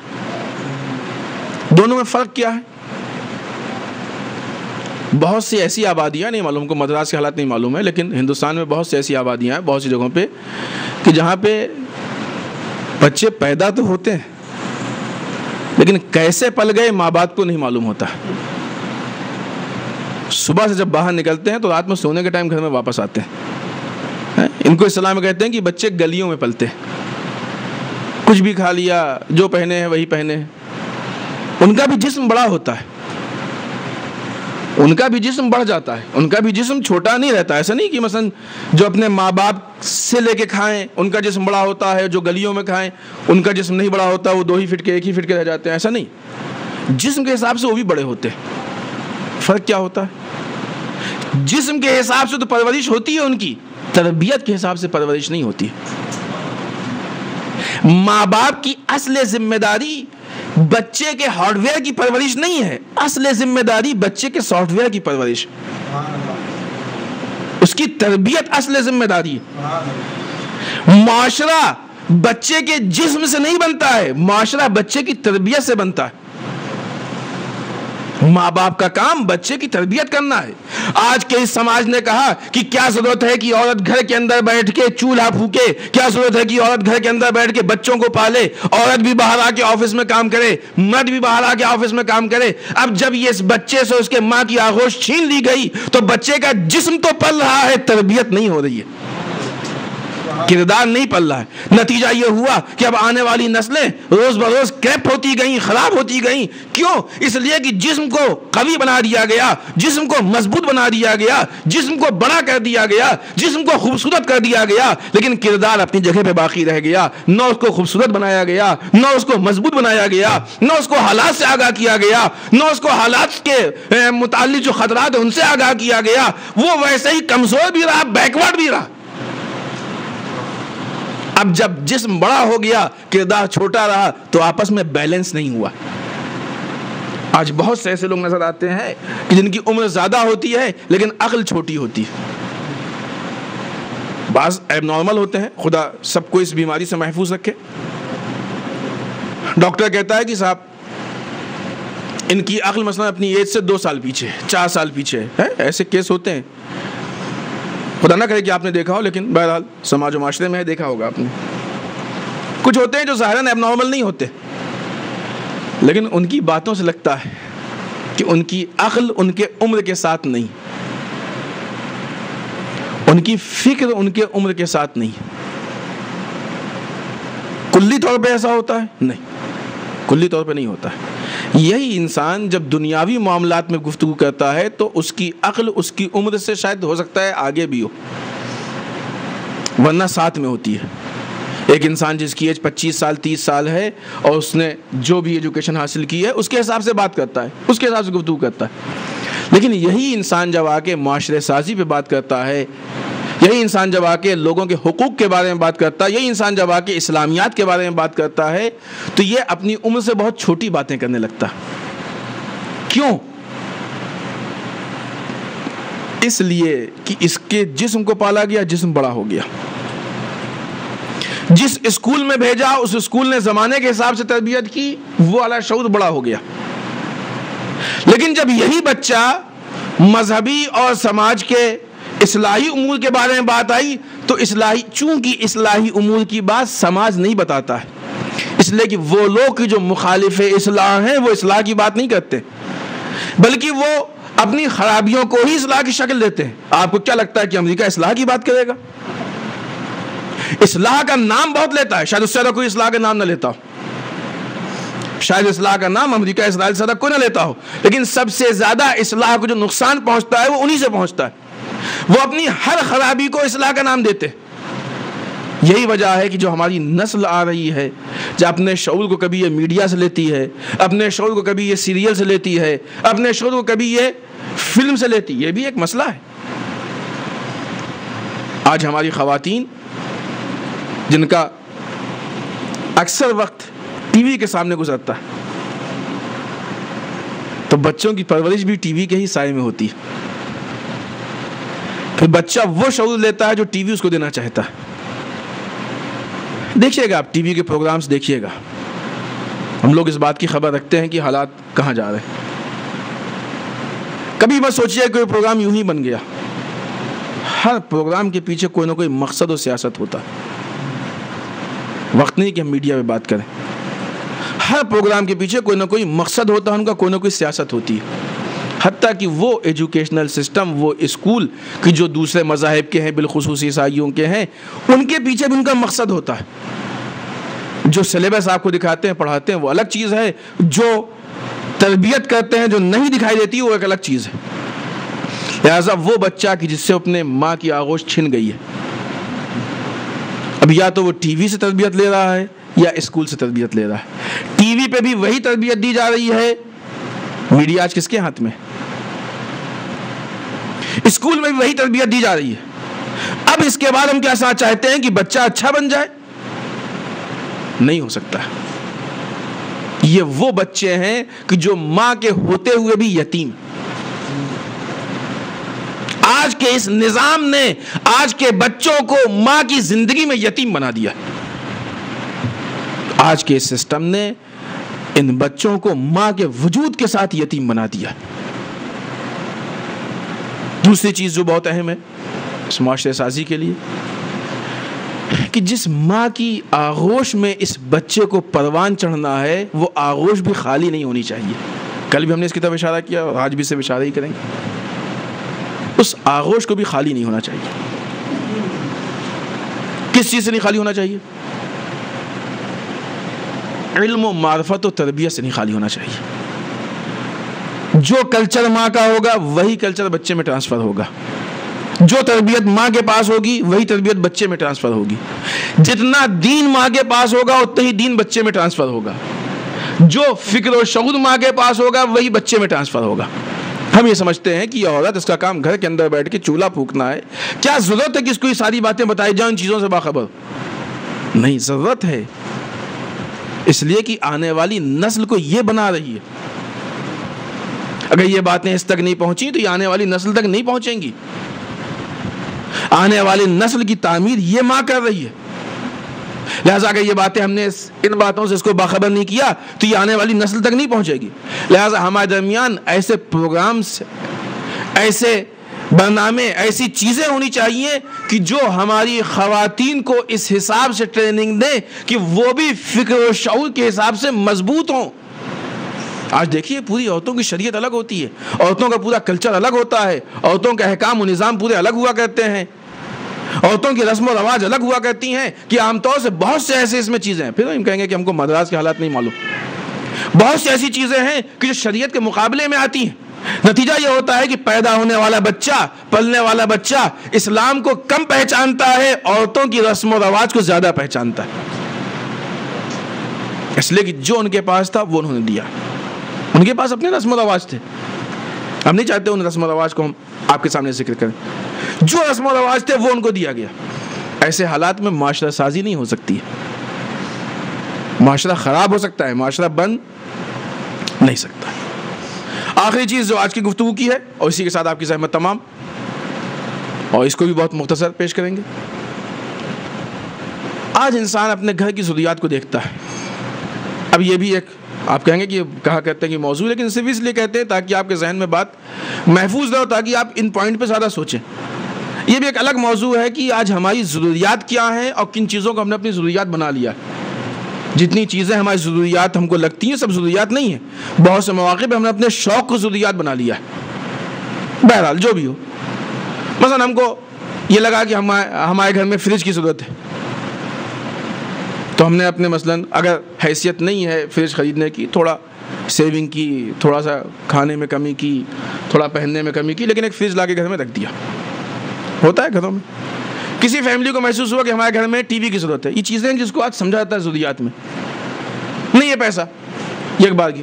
دونوں میں فرق کیا ہے؟ بہت سی ایسی آبادیاں، نہیں معلوم کو مدراس کے حالات نہیں معلوم ہے، لیکن ہندوستان میں بہت سی ایسی آبادیاں ہیں بہت سی جگہوں پہ کہ جہاں پہ بچے پیدا تو ہوتے ہیں لیکن کیسے پل گئے ماں باپ کو نہیں معلوم ہوتا۔ صبح سے جب باہر نکلتے ہیں تو رات میں سونے کے ٹائم گھر میں واپس آتے ہیں۔ ان کو اسلام میں کہتے ہیں کہ بچے گلیوں میں پلتے ہیں، کچھ بھی کھا لیا، جو پہنے ہیں وہی پہنے ہیں۔ ان کا بھی جسم بڑا ہوتا ہے، ان کا بھی جسم بڑھ جاتا ہے، ان کا بھی جسم چھوٹا نہیں رہتا۔ ایسا نہیں کہ مثلا جو اپنے ماں باپ سے لے کے کھائیں ان کا جسم بڑا ہوتا ہے، جو گلیوں میں کھائیں ان کا جسم نہیں بڑا ہوتا، وہ 2 ہی فٹ کے 1 ہی فٹ کے رہ جاتے ہیں، ایسا نہیں۔ جسم کے حساب سے وہ بھی بڑے ہوتے ہیں۔ فرق کیا ہوتا ہے؟ جسم کے حساب سے تو پرورش ہوتی ہے ان کی، تربیت کے حساب سے پرورش نہیں ہوتی۔ ماں باپ کی اصل ذمہ داری بچے کے ہارڈ ویئر کی پرورش نہیں ہے، اصل ذمہ داری بچے کے سافٹ ویئر کی پرورش، اس کی تربیت اصل ذمہ داری ہے۔ معاشرہ بچے کے جسم سے نہیں بنتا ہے، معاشرہ بچے کی تربیت سے بنتا ہے۔ ماں باپ کا کام بچے کی تربیت کرنا ہے۔ آج کے اس سماج نے کہا کہ کیا ضرورت ہے کہ عورت گھر کے اندر بیٹھ کے چولہا پھونکے، کیا ضرورت ہے کہ عورت گھر کے اندر بیٹھ کے بچوں کو پالے، عورت بھی باہر آ کے آفس میں کام کرے، مرد بھی باہر آ کے آفس میں کام کرے۔ اب جب یہ اس بچے سے اس کے ماں کی آغوش چھین لی گئی تو بچے کا جسم تو پل رہا ہے، تربیت نہیں ہو رہی ہے، کردار نہیں پل رہا ہے۔ نتیجہ یہ ہوا کہ اب آنے والی نسلیں روز بروز کریپ ہوتی گئیں، خراب ہوتی گئیں۔ کیوں؟ اس لیے کہ جسم کو قوی بنا دیا گیا، جسم کو مضبوط بنا دیا گیا، جسم کو بڑا کر دیا گیا، جسم کو خوبصورت کر دیا گیا، لیکن کردار اپنی جگہ پہ باقی رہ گیا۔ نہ اس کو خوبصورت بنایا گیا، نہ اس کو مضبوط بنایا گیا، نہ اس کو حالات سے آگاہ کیا گیا، نہ اس کو حالات کے متعلق جو خطرات ہیں ان سے آگاہ کیا گیا۔ وہ ویسے ہی کمزور بھی رہا، بیکورڈ بھی رہا۔ اب جب جسم بڑا ہو گیا، کردار چھوٹا رہا، تو آپس میں بیلنس نہیں ہوا۔ آج بہت سے ایسے لوگ نظر آتے ہیں کہ جن کی عمر زیادہ ہوتی ہے لیکن عقل چھوٹی ہوتی ہے. بعض ایب نارمل ہوتے ہیں, خدا سب کو اس بیماری سے محفوظ رکھے. ڈاکٹر کہتا ہے کہ صاحب ان کی عقل مثلا اپنی ایج سے 2 سال پیچھے, 4 سال پیچھے ہے. ایسے کیس ہوتے ہیں, خدا نہ کرے کہ آپ نے دیکھا ہو, لیکن بہرحال سماج و معاشرے میں دیکھا ہوگا آپ نے. کچھ ہوتے ہیں جو ظاہراً ایب نارمل نہیں ہوتے, لیکن ان کی باتوں سے لگتا ہے کہ ان کی عقل ان کے عمر کے ساتھ نہیں, ان کی فکر ان کے عمر کے ساتھ نہیں. کلی طور پہ ایسا ہوتا ہے؟ نہیں, کلی طور پہ نہیں ہوتا ہے. یہی انسان جب دنیاوی معاملات میں گفتگو کرتا ہے تو اس کی عقل اس کی عمر سے شاید ہو سکتا ہے آگے بھی ہو, ورنہ ساتھ میں ہوتی ہے. ایک انسان جس کی ایج 25 سال 30 سال ہے اور اس نے جو بھی ایجوکیشن حاصل کی ہے اس کے حساب سے بات کرتا ہے, اس کے حساب سے گفتگو کرتا ہے. لیکن یہی انسان جب آ کے معاشرے سازی پہ بات کرتا ہے, یہی انسان جب آ کے لوگوں کے حقوق کے بارے میں بات کرتا ہے, یہی انسان جب آ کے اسلامیات کے بارے میں بات کرتا ہے, تو یہ اپنی عمر سے بہت چھوٹی باتیں کرنے لگتا. کیوں؟ اس لیے کہ اس کے جسم کو پالا گیا, جسم بڑا ہو گیا. جس اسکول میں بھیجا اس اسکول نے زمانے کے حساب سے تربیت کی, وہ اعلیٰ شعور بڑا ہو گیا. لیکن جب یہی بچہ مذہبی اور سماج کے اصلاحی امور کے بارے میں بات آئی تو چونکہ اصلاحی امور کی بات سماج نہیں بتاتا ہے, اس لیے کہ وہ لوگ جو مخالف اصلاح ہیں وہ اصلاح کی بات نہیں کرتے, بلکہ وہ اپنی خرابیوں کو ہی اصلاح کی شکل دیتے ہیں. آپ کو کیا لگتا ہے کہ امریکہ اصلاح کی بات کرے گا؟ اصلاح کا نام بہت لیتا ہے, شاید اس سے زیادہ کوئی اصلاح کا نام نہ لیتا ہو, شاید اصلاح کا نام امریکہ اسرائیل سے زیادہ کوئی نہ لیتا ہو, لیکن سب سے زیادہ اصلاح کو جو نقصان پہنچتا ہے وہ انہی سے پہنچتا ہے. وہ اپنی ہر خرابی کو اصلاح کا نام دیتے. یہی وجہ ہے کہ جو ہماری نسل آ رہی ہے, جو اپنے شعور کو کبھی یہ میڈیا سے لیتی ہے, اپنے شعور کو کبھی یہ سیریل سے لیتی ہے, اپنے شعور کو کبھی یہ فلم سے لیتی, یہ بھی ایک مسئلہ ہے. آج ہماری خواتین جن کا اکثر وقت ٹی وی کے سامنے گزرتا ہے, تو بچوں کی پرورش بھی ٹی وی کے ہی سائے میں ہوتی ہے. پھر بچہ وہ شعور لیتا ہے جو ٹی وی اس کو دینا چاہتا ہے. دیکھیے گا آپ ٹی وی کے پروگرامز دیکھیے گا, ہم لوگ اس بات کی خبر رکھتے ہیں کہ حالات کہاں جا رہے ہیں. کبھی مت سوچیے کوئی پروگرام یوں ہی بن گیا. ہر پروگرام کے پیچھے کوئی نہ کوئی مقصد و سیاست ہوتا ہے. وقت نہیں کہ ہم میڈیا پہ بات کریں. ہر پروگرام کے پیچھے کوئی نہ کوئی مقصد ہوتا ہے, ان کا کوئی نہ کوئی سیاست ہوتی ہے. حتیٰ کہ وہ ایجوکیشنل سسٹم, وہ اسکول کہ جو دوسرے مذاہب کے ہیں, بالخصوص عیسائیوں کے ہیں, ان کے پیچھے بھی ان کا مقصد ہوتا ہے. جو سلیبس آپ کو دکھاتے ہیں پڑھاتے ہیں وہ الگ چیز ہے, جو تربیت کرتے ہیں جو نہیں دکھائی دیتی وہ ایک الگ چیز ہے. لہٰذا وہ بچہ کہ جس سے اپنے ماں کی آغوش چھن گئی ہے, اب یا تو وہ ٹی وی سے تربیت لے رہا ہے یا اسکول سے تربیت لے رہا ہے. ٹی وی پہ بھی وہی تربیت دی جا رہی ہے, میڈیا آج کس کے ہاتھ میں, اسکول میں بھی وہی تربیت دی جا رہی ہے. اب اس کے بعد ہم کیا ساتھ چاہتے ہیں کہ بچہ اچھا بن جائے؟ نہیں ہو سکتا. یہ وہ بچے ہیں کہ جو ماں کے ہوتے ہوئے بھی یتیم. آج کے اس نظام نے آج کے بچوں کو ماں کی زندگی میں یتیم بنا دیا. آج کے اس سسٹم نے ان بچوں کو ماں کے وجود کے ساتھ یتیم بنا دیا. دوسری چیز جو بہت اہم ہے اس معاشرے سازی کے لیے, کہ جس ماں کی آغوش میں اس بچے کو پروان چڑھنا ہے وہ آغوش بھی خالی نہیں ہونی چاہیے. کل بھی ہم نے اس کی طرف اشارہ کیا اور آج بھی سے اشارہ ہی کریں گے. اس آغوش کو بھی خالی نہیں ہونا چاہیے. کس چیز سے نہیں خالی ہونا چاہیے؟ علم و معرفت و تربیت سے نہیں خالی ہونا چاہیے. جو کلچر ماں کا ہوگا وہی کلچر بچے میں ٹرانسفر ہوگا. جو تربیت ماں کے پاس ہوگی وہی تربیت بچے میں ٹرانسفر ہوگی. جتنا دین ماں کے پاس ہوگا اتنا ہی دین بچے میں ٹرانسفر ہوگا. جو فکر و شعور ماں کے پاس ہوگا وہی بچے میں ٹرانسفر ہوگا. ہم یہ سمجھتے ہیں کہ یہ عورت اس کا کام گھر کے اندر بیٹھ کے چولہا پھونکنا ہے, کیا ضرورت ہے کہ اس کو یہ ساری باتیں بتائی جائیں, ان چیزوں سے باخبر نہیں. ضرورت ہے اس لیے کہ آنے والی نسل کو یہ بنا رہی ہے. اگر یہ باتیں اس تک نہیں پہنچی تو یہ آنے والی نسل تک نہیں پہنچیں گی. آنے والی نسل کی تعمیر یہ ماں کر رہی ہے. لہٰذا اگر یہ باتیں ہم نے ان باتوں سے اس کو باخبر نہیں کیا تو یہ آنے والی نسل تک نہیں پہنچے گی. لہٰذا ہمارے درمیان ایسے پروگرامز، ایسے برنامے، ایسی چیزیں ہونی چاہیے کہ جو ہماری خواتین کو اس حساب سے ٹریننگ دیں کہ وہ بھی فکر و شعور کے حساب سے مضبوط ہوں. آج دیکھیے پوری عورتوں کی شریعت الگ ہوتی ہے، عورتوں کا پورا کلچر الگ ہوتا ہے، عورتوں کے احکام و نظام پورے الگ ہوا کرتے ہیں، عورتوں کی رسم و رواج الگ ہوا کرتی ہیں کہ عام طور سے بہت سے ایسے اس میں چیزیں ہیں. پھر ہم کہیں گے کہ ہم کو مدراس کے حالات نہیں معلوم. بہت سی ایسی چیزیں ہیں کہ جو شریعت کے مقابلے میں آتی ہیں. نتیجہ یہ ہوتا ہے کہ پیدا ہونے والا بچہ، پلنے والا بچہ اسلام کو کم پہچانتا ہے، عورتوں کی رسم و رواج کو زیادہ پہچانتا ہے. اس لیے کہ جو ان کے پاس تھا وہ انہوں نے دیا. ان کے پاس اپنے رسم و رواج تھے. ہم نہیں چاہتے ان رسم و رواج کو ہم آپ کے سامنے ذکر کریں. جو رسم و رواج تھے وہ ان کو دیا گیا. ایسے حالات میں معاشرہ سازی نہیں ہو سکتی ہے. معاشرہ خراب ہو سکتا ہے، معاشرہ بن نہیں سکتا. آخری چیز جو آج کی گفتگو کی ہے اور اسی کے ساتھ آپ کی زحمت تمام، اور اس کو بھی بہت مختصر پیش کریں گے. آج انسان اپنے گھر کی ضروریات کو دیکھتا ہے. اب یہ بھی ایک آپ کہیں گے کہ کہا کرتے ہیں کہ موضوع، لیکن صرف اس لیے کہتے ہیں تاکہ آپ کے ذہن میں بات محفوظ رہے، تاکہ آپ ان پوائنٹ پہ زیادہ سوچیں. یہ بھی ایک الگ موضوع ہے کہ آج ہماری ضروریات کیا ہیں اور کن چیزوں کو ہم نے اپنی ضروریات بنا لیا. جتنی چیزیں ہماری ضروریات ہم کو لگتی ہیں سب ضروریات نہیں ہیں. بہت سے مواقع پہ ہم نے اپنے شوق کو ضروریات بنا لیا ہے. بہرحال جو بھی ہو، مثلا ہم کو یہ لگا کہ ہمارے گھر میں فریج کی ضرورت ہے، تو ہم نے اپنے مثلا اگر حیثیت نہیں ہے فریج خریدنے کی، تھوڑا سیونگ کی، تھوڑا سا کھانے میں کمی کی، تھوڑا پہننے میں کمی کی، لیکن ایک فریج لا کے گھر میں رکھ دیا. ہوتا ہے گھروں میں. کسی فیملی کو محسوس ہوا کہ ہمارے گھر میں ٹی وی کی ضرورت ہے. یہ چیزیں ہیں جس کو آج سمجھا جاتا ہے ضروریات میں. نہیں ہے پیسہ ایک بار کی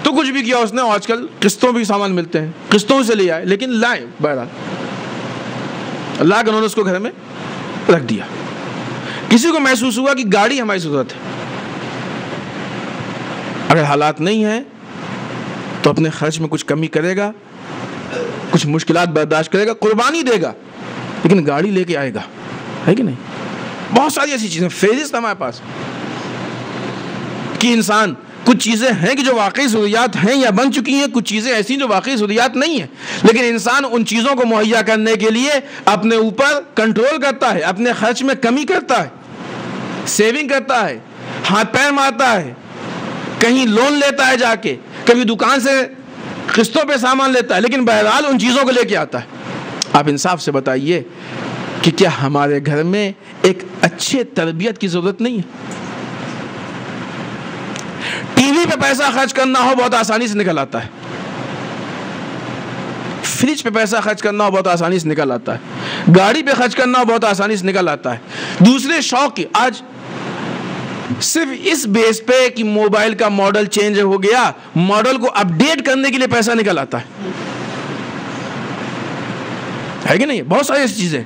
تو کچھ بھی کیا اس نے. آج کل قسطوں بھی سامان ملتے ہیں، قسطوں سے لے آئے، لیکن لائے بہرحال لا کر انہوں نے اس کو گھر میں رکھ دیا. کسی کو محسوس ہوا کہ گاڑی ہماری ضرورت ہے. اگر حالات نہیں ہیں تو اپنے خرچ میں کچھ کمی کرے گا، کچھ مشکلات برداشت کرے گا، قربانی دے گا، لیکن گاڑی لے کے آئے گا. ہے کہ نہیں؟ بہت ساری ایسی چیزیں فہرست ہمارے پاس کہ انسان کچھ چیزیں ہیں کہ جو واقعی ضروریات ہیں یا بن چکی ہیں، کچھ چیزیں ایسی جو واقعی ضروریات نہیں ہیں، لیکن انسان ان چیزوں کو مہیا کرنے کے لیے اپنے اوپر کنٹرول کرتا ہے، اپنے خرچ میں کمی کرتا ہے، سیونگ کرتا ہے، ہاتھ پیر مارتا ہے، کہیں لون لیتا ہے، جا کے کبھی دکان سے قسطوں پہ سامان لیتا ہے، لیکن بہرحال ان چیزوں کو لے کے آتا ہے. آپ انصاف سے بتائیے کہ کیا ہمارے گھر میں ایک اچھے تربیت کی ضرورت نہیں ہے؟ ٹی وی پہ پیسہ خرچ کرنا ہو بہت آسانی سے نکل آتا ہے. فریج پہ پیسہ خرچ کرنا ہو بہت آسانی سے نکل آتا ہے. گاڑی پہ خرچ کرنا ہو بہت آسانی سے نکل آتا ہے. دوسرے شوق کی آج صرف اس بیس پہ کہ موبائل کا ماڈل چینج ہو گیا، ماڈل کو اپڈیٹ کرنے کے لیے پیسہ نکل آتا ہے کہ نہیں؟ بہت ساری ایسی چیزیں.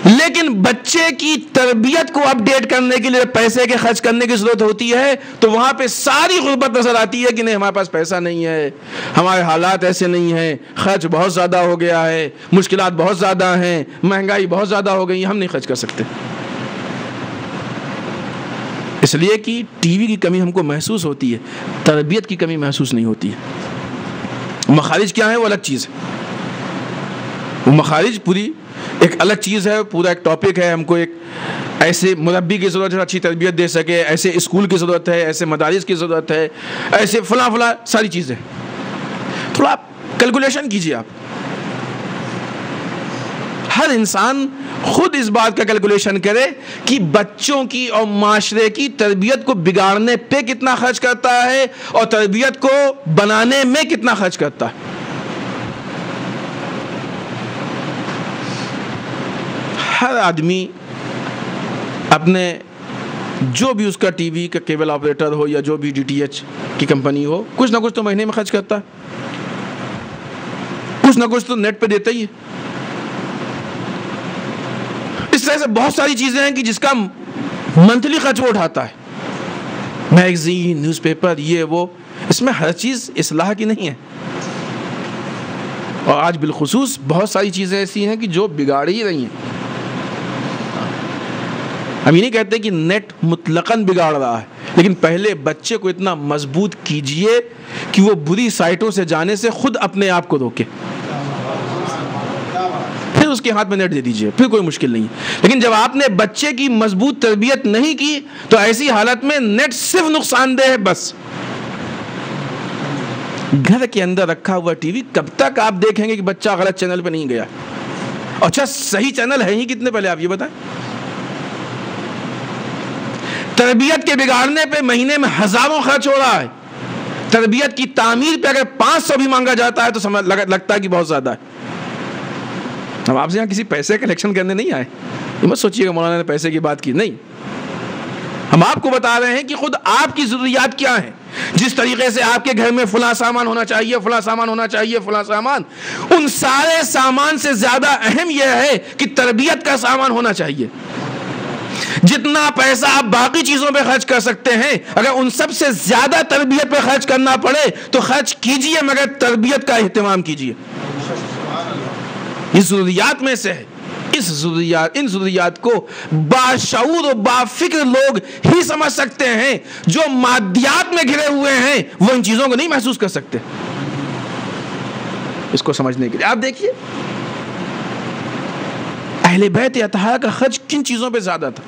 لیکن بچے کی تربیت کو اپڈیٹ کرنے کے لیے پیسے کے خرچ کرنے کی ضرورت ہوتی ہے تو وہاں پہ ساری غربت نظر آتی ہے کہ نہیں ہمارے پاس پیسہ نہیں ہے، ہمارے حالات ایسے نہیں ہیں، خرچ بہت زیادہ ہو گیا ہے، مشکلات بہت زیادہ ہیں، مہنگائی بہت زیادہ ہو گئی، ہم نہیں خرچ کر سکتے. اس لیے کہ ٹی وی کی کمی ہم کو محسوس ہوتی ہے، تربیت کی کمی محسوس نہیں ہوتی ہے. مخارج کیا ہے وہ الگ چیز ہے. وہ مخارج پوری ایک الگ چیز ہے، پورا ایک ٹاپک ہے. ہم کو ایک ایسے مربی کی ضرورت ہے اچھی تربیت دے سکے، ایسے اسکول کی ضرورت ہے، ایسے مدارس کی ضرورت ہے، ایسے فلاں ساری چیزیں. تھوڑا آپ کیلکولیشن کیجیے. آپ ہر انسان خود اس بات کا کیلکولیشن کرے کہ بچوں کی اور معاشرے کی تربیت کو بگاڑنے پہ کتنا خرچ کرتا ہے اور تربیت کو بنانے میں کتنا خرچ کرتا ہے. ہر آدمی اپنے جو بھی اس کا ٹی وی کا کیبل آپریٹر ہو یا جو بھی ڈی ٹی ایچ کی کمپنی ہو، کچھ نہ کچھ تو مہینے میں خرچ کرتا ہے، کچھ نہ کچھ تو نیٹ پہ دیتا ہی ہے. اس طرح سے بہت ساری چیزیں ہیں کہ جس کا منتھلی خرچ وہ اٹھاتا ہے. میگزین، نیوز پیپر، یہ وہ اس میں ہر چیز اصلاح کی نہیں ہے، اور آج بالخصوص بہت ساری چیزیں ایسی ہیں کہ جو بگاڑ ہی رہی ہیں۔ ہم یہ نہیں کہتے کہ نیٹ مطلقاً بگاڑ رہا ہے، لیکن پہلے بچے کو اتنا مضبوط کیجئے کہ وہ بری سائٹوں سے جانے سے خود اپنے آپ کو روکے، پھر اس کے ہاتھ میں نیٹ دے دیجئے، پھر کوئی مشکل نہیں۔ لیکن جب آپ نے بچے کی مضبوط تربیت نہیں کی تو ایسی حالت میں نیٹ صرف نقصان دہ ہے۔ بس گھر کے اندر رکھا ہوا ٹی وی کب تک آپ دیکھیں گے کہ بچہ غلط چینل پہ نہیں گیا؟ اچھا صحیح چینل ہے ہی کتنے پہلے آپ یہ بتائیں؟ تربیت کے بگاڑنے پہ مہینے میں ہزاروں خرچ ہو رہا ہے، تربیت کی تعمیر پہ اگر 500 بھی مانگا جاتا ہے تو لگتا ہے کہ بہت زیادہ ہے۔ ہم آپ سے یہاں کسی پیسے کلیکشن کرنے نہیں آئے، یہ مت سوچیے کہ مولانا نے پیسے کی بات کی، نہیں، ہم آپ کو بتا رہے ہیں کہ خود آپ کی ضروریات کیا ہیں۔ جس طریقے سے آپ کے گھر میں فلاں سامان ہونا چاہیے، فلاں سامان ہونا چاہیے، فلاں سامان، ان سارے سامان سے زیادہ اہم یہ ہے کہ تربیت کا سامان ہونا چاہیے۔ جتنا پیسہ آپ باقی چیزوں پہ خرچ کر سکتے ہیں، اگر ان سب سے زیادہ تربیت پہ خرچ کرنا پڑے تو خرچ کیجئے، مگر تربیت کا اہتمام کیجئے۔ یہ ضروریات میں سے ہے۔ ان ضروریات کو باشعور و بافکر لوگ ہی سمجھ سکتے ہیں، جو مادیات میں گھرے ہوئے ہیں وہ ان چیزوں کو نہیں محسوس کر سکتے۔ اس کو سمجھنے کے لیے آپ دیکھیے اہل بیت اطہار کا خرچ کن چیزوں پہ زیادہ تھا۔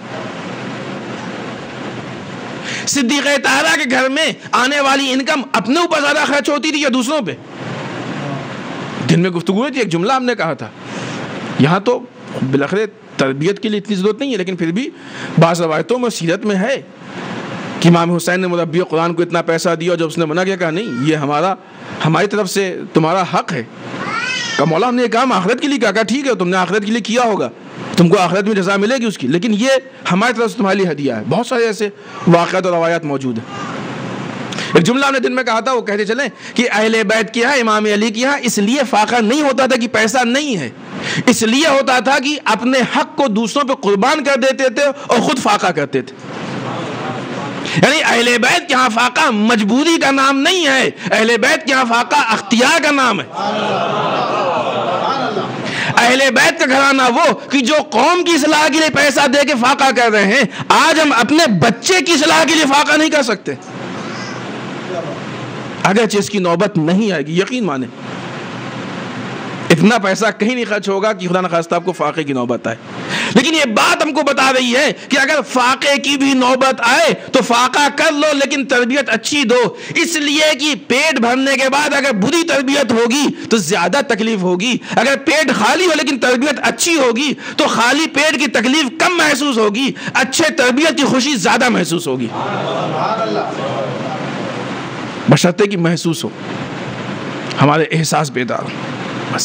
صدیق طاہرہ کے گھر میں آنے والی انکم اپنے اوپر زیادہ خرچ ہوتی تھی یا دوسروں پہ؟ دن میں گفتگو تھی، ایک جملہ ہم نے کہا تھا، یہاں تو بالاخره تربیت کے لیے اتنی ضرورت نہیں ہے، لیکن پھر بھی بعض روایتوں میں سیرت میں ہے کہ امام حسین نے مربی قرآن کو اتنا پیسہ دیا، جب اس نے منع کیا، کہا نہیں یہ ہماری طرف سے تمہارا حق ہے۔ کہا مولا ہم نے کہا ہم آخرت کے لیے، کہا ٹھیک ہے تم نے آخرت کے لیے کیا ہوگا، تم کو آخرت میں جزا ملے گی اس کی، لیکن یہ ہماری طرف سے تمہارے لیے ہدیہ ہے۔ بہت سارے ایسے واقعات اور روایات موجود ہیں۔ ایک جملہ ہم نے دن میں کہا تھا، وہ کہتے چلیں کہ اہل بیت کے یہاں، امام علی کے یہاں اس لیے فاقہ نہیں ہوتا تھا کہ پیسہ نہیں ہے، اس لیے ہوتا تھا کہ اپنے حق کو دوسروں پہ قربان کر دیتے تھے اور خود فاقہ کرتے تھے۔ یعنی اہل بیت کے یہاں فاقہ مجبوری کا نام نہیں ہے، اہل بیت کے یہاں فاقہ اختیار کا نام ہے۔ اہل بیت کا گھرانہ وہ کہ جو قوم کی اصلاح کے لیے پیسہ دے کے فاقہ کر رہے ہیں، آج ہم اپنے بچے کی اصلاح کے لیے فاقہ نہیں کر سکتے، اگرچہ اس کی نوبت نہیں آئے گی، یقین مانیں اتنا پیسہ کہیں نہیں خرچ ہوگا کہ خدا نخواستہ آپ کو فاقے کی نوبت آئے۔ لیکن یہ بات ہم کو بتا رہی ہے کہ اگر فاقے کی بھی نوبت آئے تو فاقہ کر لو، لیکن تربیت اچھی دو، اس لیے کہ پیٹ بھرنے کے بعد اگر بری تربیت ہوگی تو زیادہ تکلیف ہوگی، اگر پیٹ خالی ہو لیکن تربیت اچھی ہوگی تو خالی پیٹ کی تکلیف کم محسوس ہوگی، اچھے تربیت کی خوشی زیادہ محسوس ہوگی، بشرطے کی محسوس ہو، ہمارے احساس بیدار ہو۔ بس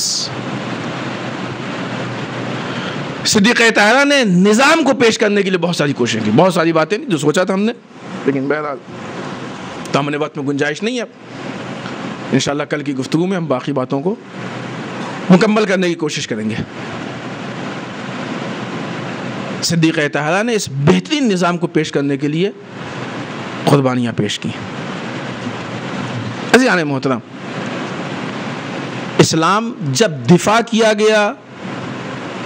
صدیق طاہرہ نے نظام کو پیش کرنے کے لیے بہت ساری کوششیں کی، بہت ساری باتیں جو سوچا تھا ہم نے، لیکن بہرحال تو ہم نے وقت میں گنجائش نہیں ہے۔ انشاءاللہ کل کی گفتگو میں ہم باقی باتوں کو مکمل کرنے کی کوشش کریں گے۔ صدیق طاہرہ نے اس بہترین نظام کو پیش کرنے کے لیے قربانیاں پیش کی۔ عزیزان محترم، اسلام جب دفاع کیا گیا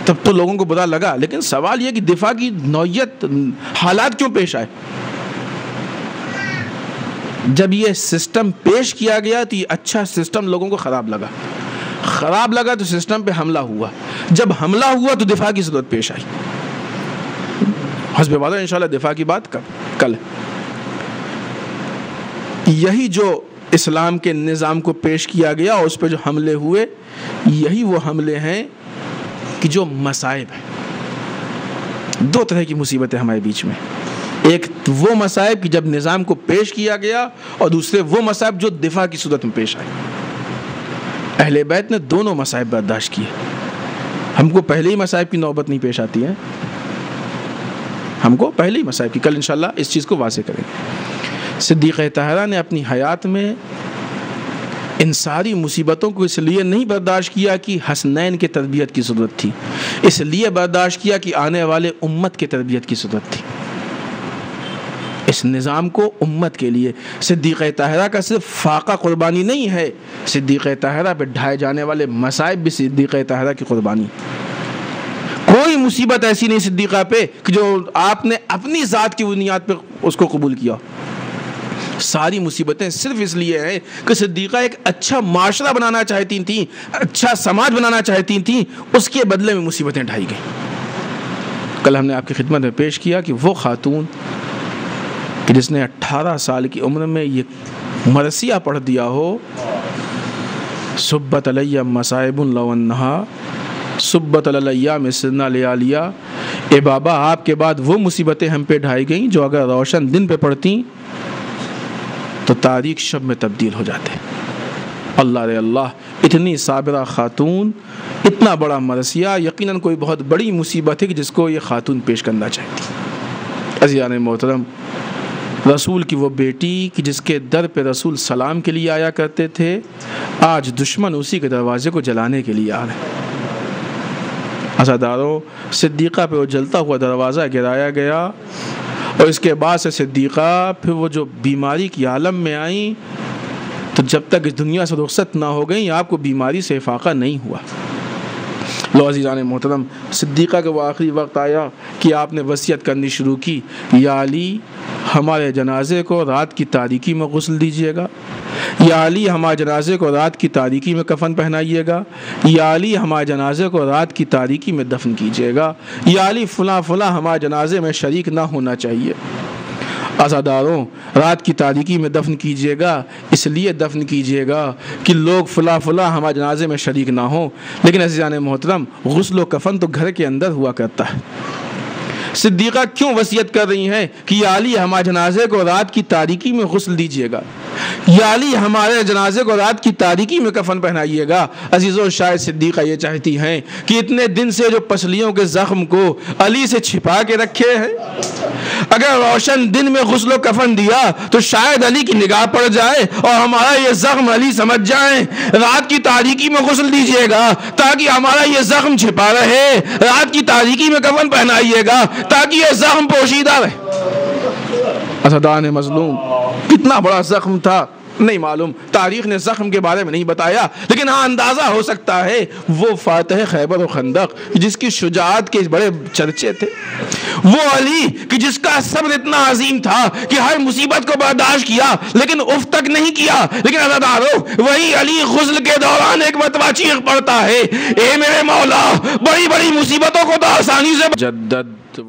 تب تو لوگوں کو برا لگا، لیکن سوال یہ کہ دفاع کی نوعیت، حالات کیوں پیش آئے؟ جب یہ سسٹم پیش کیا گیا تو یہ اچھا سسٹم لوگوں کو خراب لگا تو سسٹم پہ حملہ ہوا، جب حملہ ہوا تو دفاع کی ضرورت پیش آئی۔ حسب وعدہ انشاءاللہ دفاع کی بات کل یہی جو اسلام کے نظام کو پیش کیا گیا اور اس پہ جو حملے ہوئے، یہی وہ حملے ہیں کہ جو مصائب ہیں۔ دو طرح کی مصیبتیں ہمارے بیچ میں، ایک وہ مصائب کہ جب نظام کو پیش کیا گیا، اور دوسرے وہ مصائب جو دفاع کی صورت میں پیش آئے۔ اہل بیت نے دونوں مصائب برداشت کیے۔ ہم کو پہلے ہی مصائب کی نوبت نہیں پیش آتی ہے، ہم کو پہلے ہی مصائب کی، کل انشاءاللہ اس چیز کو واضح کریں گے۔ صدیق طاہرہ نے اپنی حیات میں ان ساری مصیبتوں کو اس لیے نہیں برداشت کیا کہ حسنین کے تربیت کی ضرورت تھی، اس لیے برداشت کیا کہ آنے والے امت کے تربیت کی ضرورت تھی، اس نظام کو امت کے لیے. صدیقہ طاہرہ کا صرف فاقہ قربانی نہیں ہے، صدیقہ طاہرہ پہ ڈھائے جانے والے مصائب بھی صدیقہ طاہرہ کی قربانی. کوئی مصیبت ایسی نہیں صدیقہ پہ کہ جو آپ نے اپنی ذات کی بنیاد پہ اس کو قبول کیا. ساری مصیبتیں صرف اس لیے ہیں کہ صدیقہ ایک اچھا معاشرہ بنانا چاہتی تھیں، اچھا سماج بنانا چاہتی تھیں، اس کے بدلے میں مصیبتیں ڈھائی گئیں. کل ہم نے آپ کی خدمت میں پیش کیا کہ وہ خاتون کہ جس نے 18 سال کی عمر میں یہ مرثیہ پڑھ دیا ہو، صبت علیہ مصائب لو انہا صبت علیہ مسنا لیالیا. اے بابا، آپ کے بعد وہ مصیبتیں ہم پہ ڈھائی گئیں جو اگر روشن دن پہ پڑتی تو تاریک شب میں تبدیل ہو جاتے. اللہ رے اللہ، اتنی صابرہ خاتون، اتنا بڑا مرثیہ، یقیناً کوئی بہت بڑی مصیبت ہے کہ جس کو یہ خاتون پیش کرنا چاہتی. عزیزان محترم، رسول کی وہ بیٹی کہ جس کے در پہ رسول سلام کے لیے آیا کرتے تھے، آج دشمن اسی کے دروازے کو جلانے کے لیے آ رہے ہیں. عزاداروں، صدیقہ پہ وہ جلتا ہوا دروازہ گرایا گیا، اور اس کے بعد سے صدیقہ پھر وہ جو بیماری کی عالم میں آئیں تو جب تک اس دنیا سے رخصت نہ ہو گئیں آپ کو بیماری سے افاقہ نہیں ہوا. لو عزیزان محترم، صدیقہ کا وہ آخری وقت آیا کہ آپ نے وصیت کرنی شروع کی، یا علی ہمارے جنازے کو رات کی تاریکی میں غسل دیجیے گا، یا علی ہمارے جنازے کو رات کی تاریکی میں کفن پہنائیے گا، یا علی ہمارے جنازے کو رات کی تاریکی میں دفن کیجیے گا، یا علی فلاں فلاں ہمارے جنازے میں شریک نہ ہونا چاہیے. عزاداروں، رات کی تاریکی میں دفن کیجیے گا، اس لیے دفن کیجیے گا کہ لوگ فلاں فلاں ہمارے جنازے میں شریک نہ ہوں. لیکن عزیزان محترم، غسل و کفن تو گھر کے اندر ہوا کرتا ہے. صدیقہ کیوں وصیت کر رہی ہیں کہ یا علی ہمارے جنازے کو رات کی تاریکی میں غسل دیجیے گا، یا علی ہمارے جنازے کو رات کی تاریکی میں کفن پہنائیے گا؟ عزیزوں، شاید صدیقہ یہ چاہتی ہیں کہ اتنے دن سے جو پسلیوں کے زخم کو علی سے چھپا کے رکھے ہیں، اگر روشن دن میں غسل و کفن دیا تو شاید علی کی نگاہ پڑ جائے اور ہمارا یہ زخم علی سمجھ جائیں. رات کی تاریکی میں غسل دیجیے گا تاکہ ہمارا یہ زخم چھپا رہے، رات کی تاریکی میں کفن پہنائیے گا تاکہ یہ زخم پوشیدہ رہے. اسدان مظلوم کتنا بڑا زخم تھا نہیں معلوم، تاریخ نے زخم کے بارے میں نہیں بتایا، لیکن ہاں اندازہ ہو سکتا ہے وہ فاتح خیبر و خندق جس کی شجاعت کے بڑے چرچے تھے، وہ علی کہ جس کا صبر اتنا عظیم تھا کہ ہر مصیبت کو برداشت کیا لیکن اف تک نہیں کیا. لیکن عزادارو، وہی علی غسل کے دوران ایک مرتبہ چیخ پڑتا ہے، اے میرے مولا، بڑی بڑی مصیبتوں کو تو آسانی سے جدد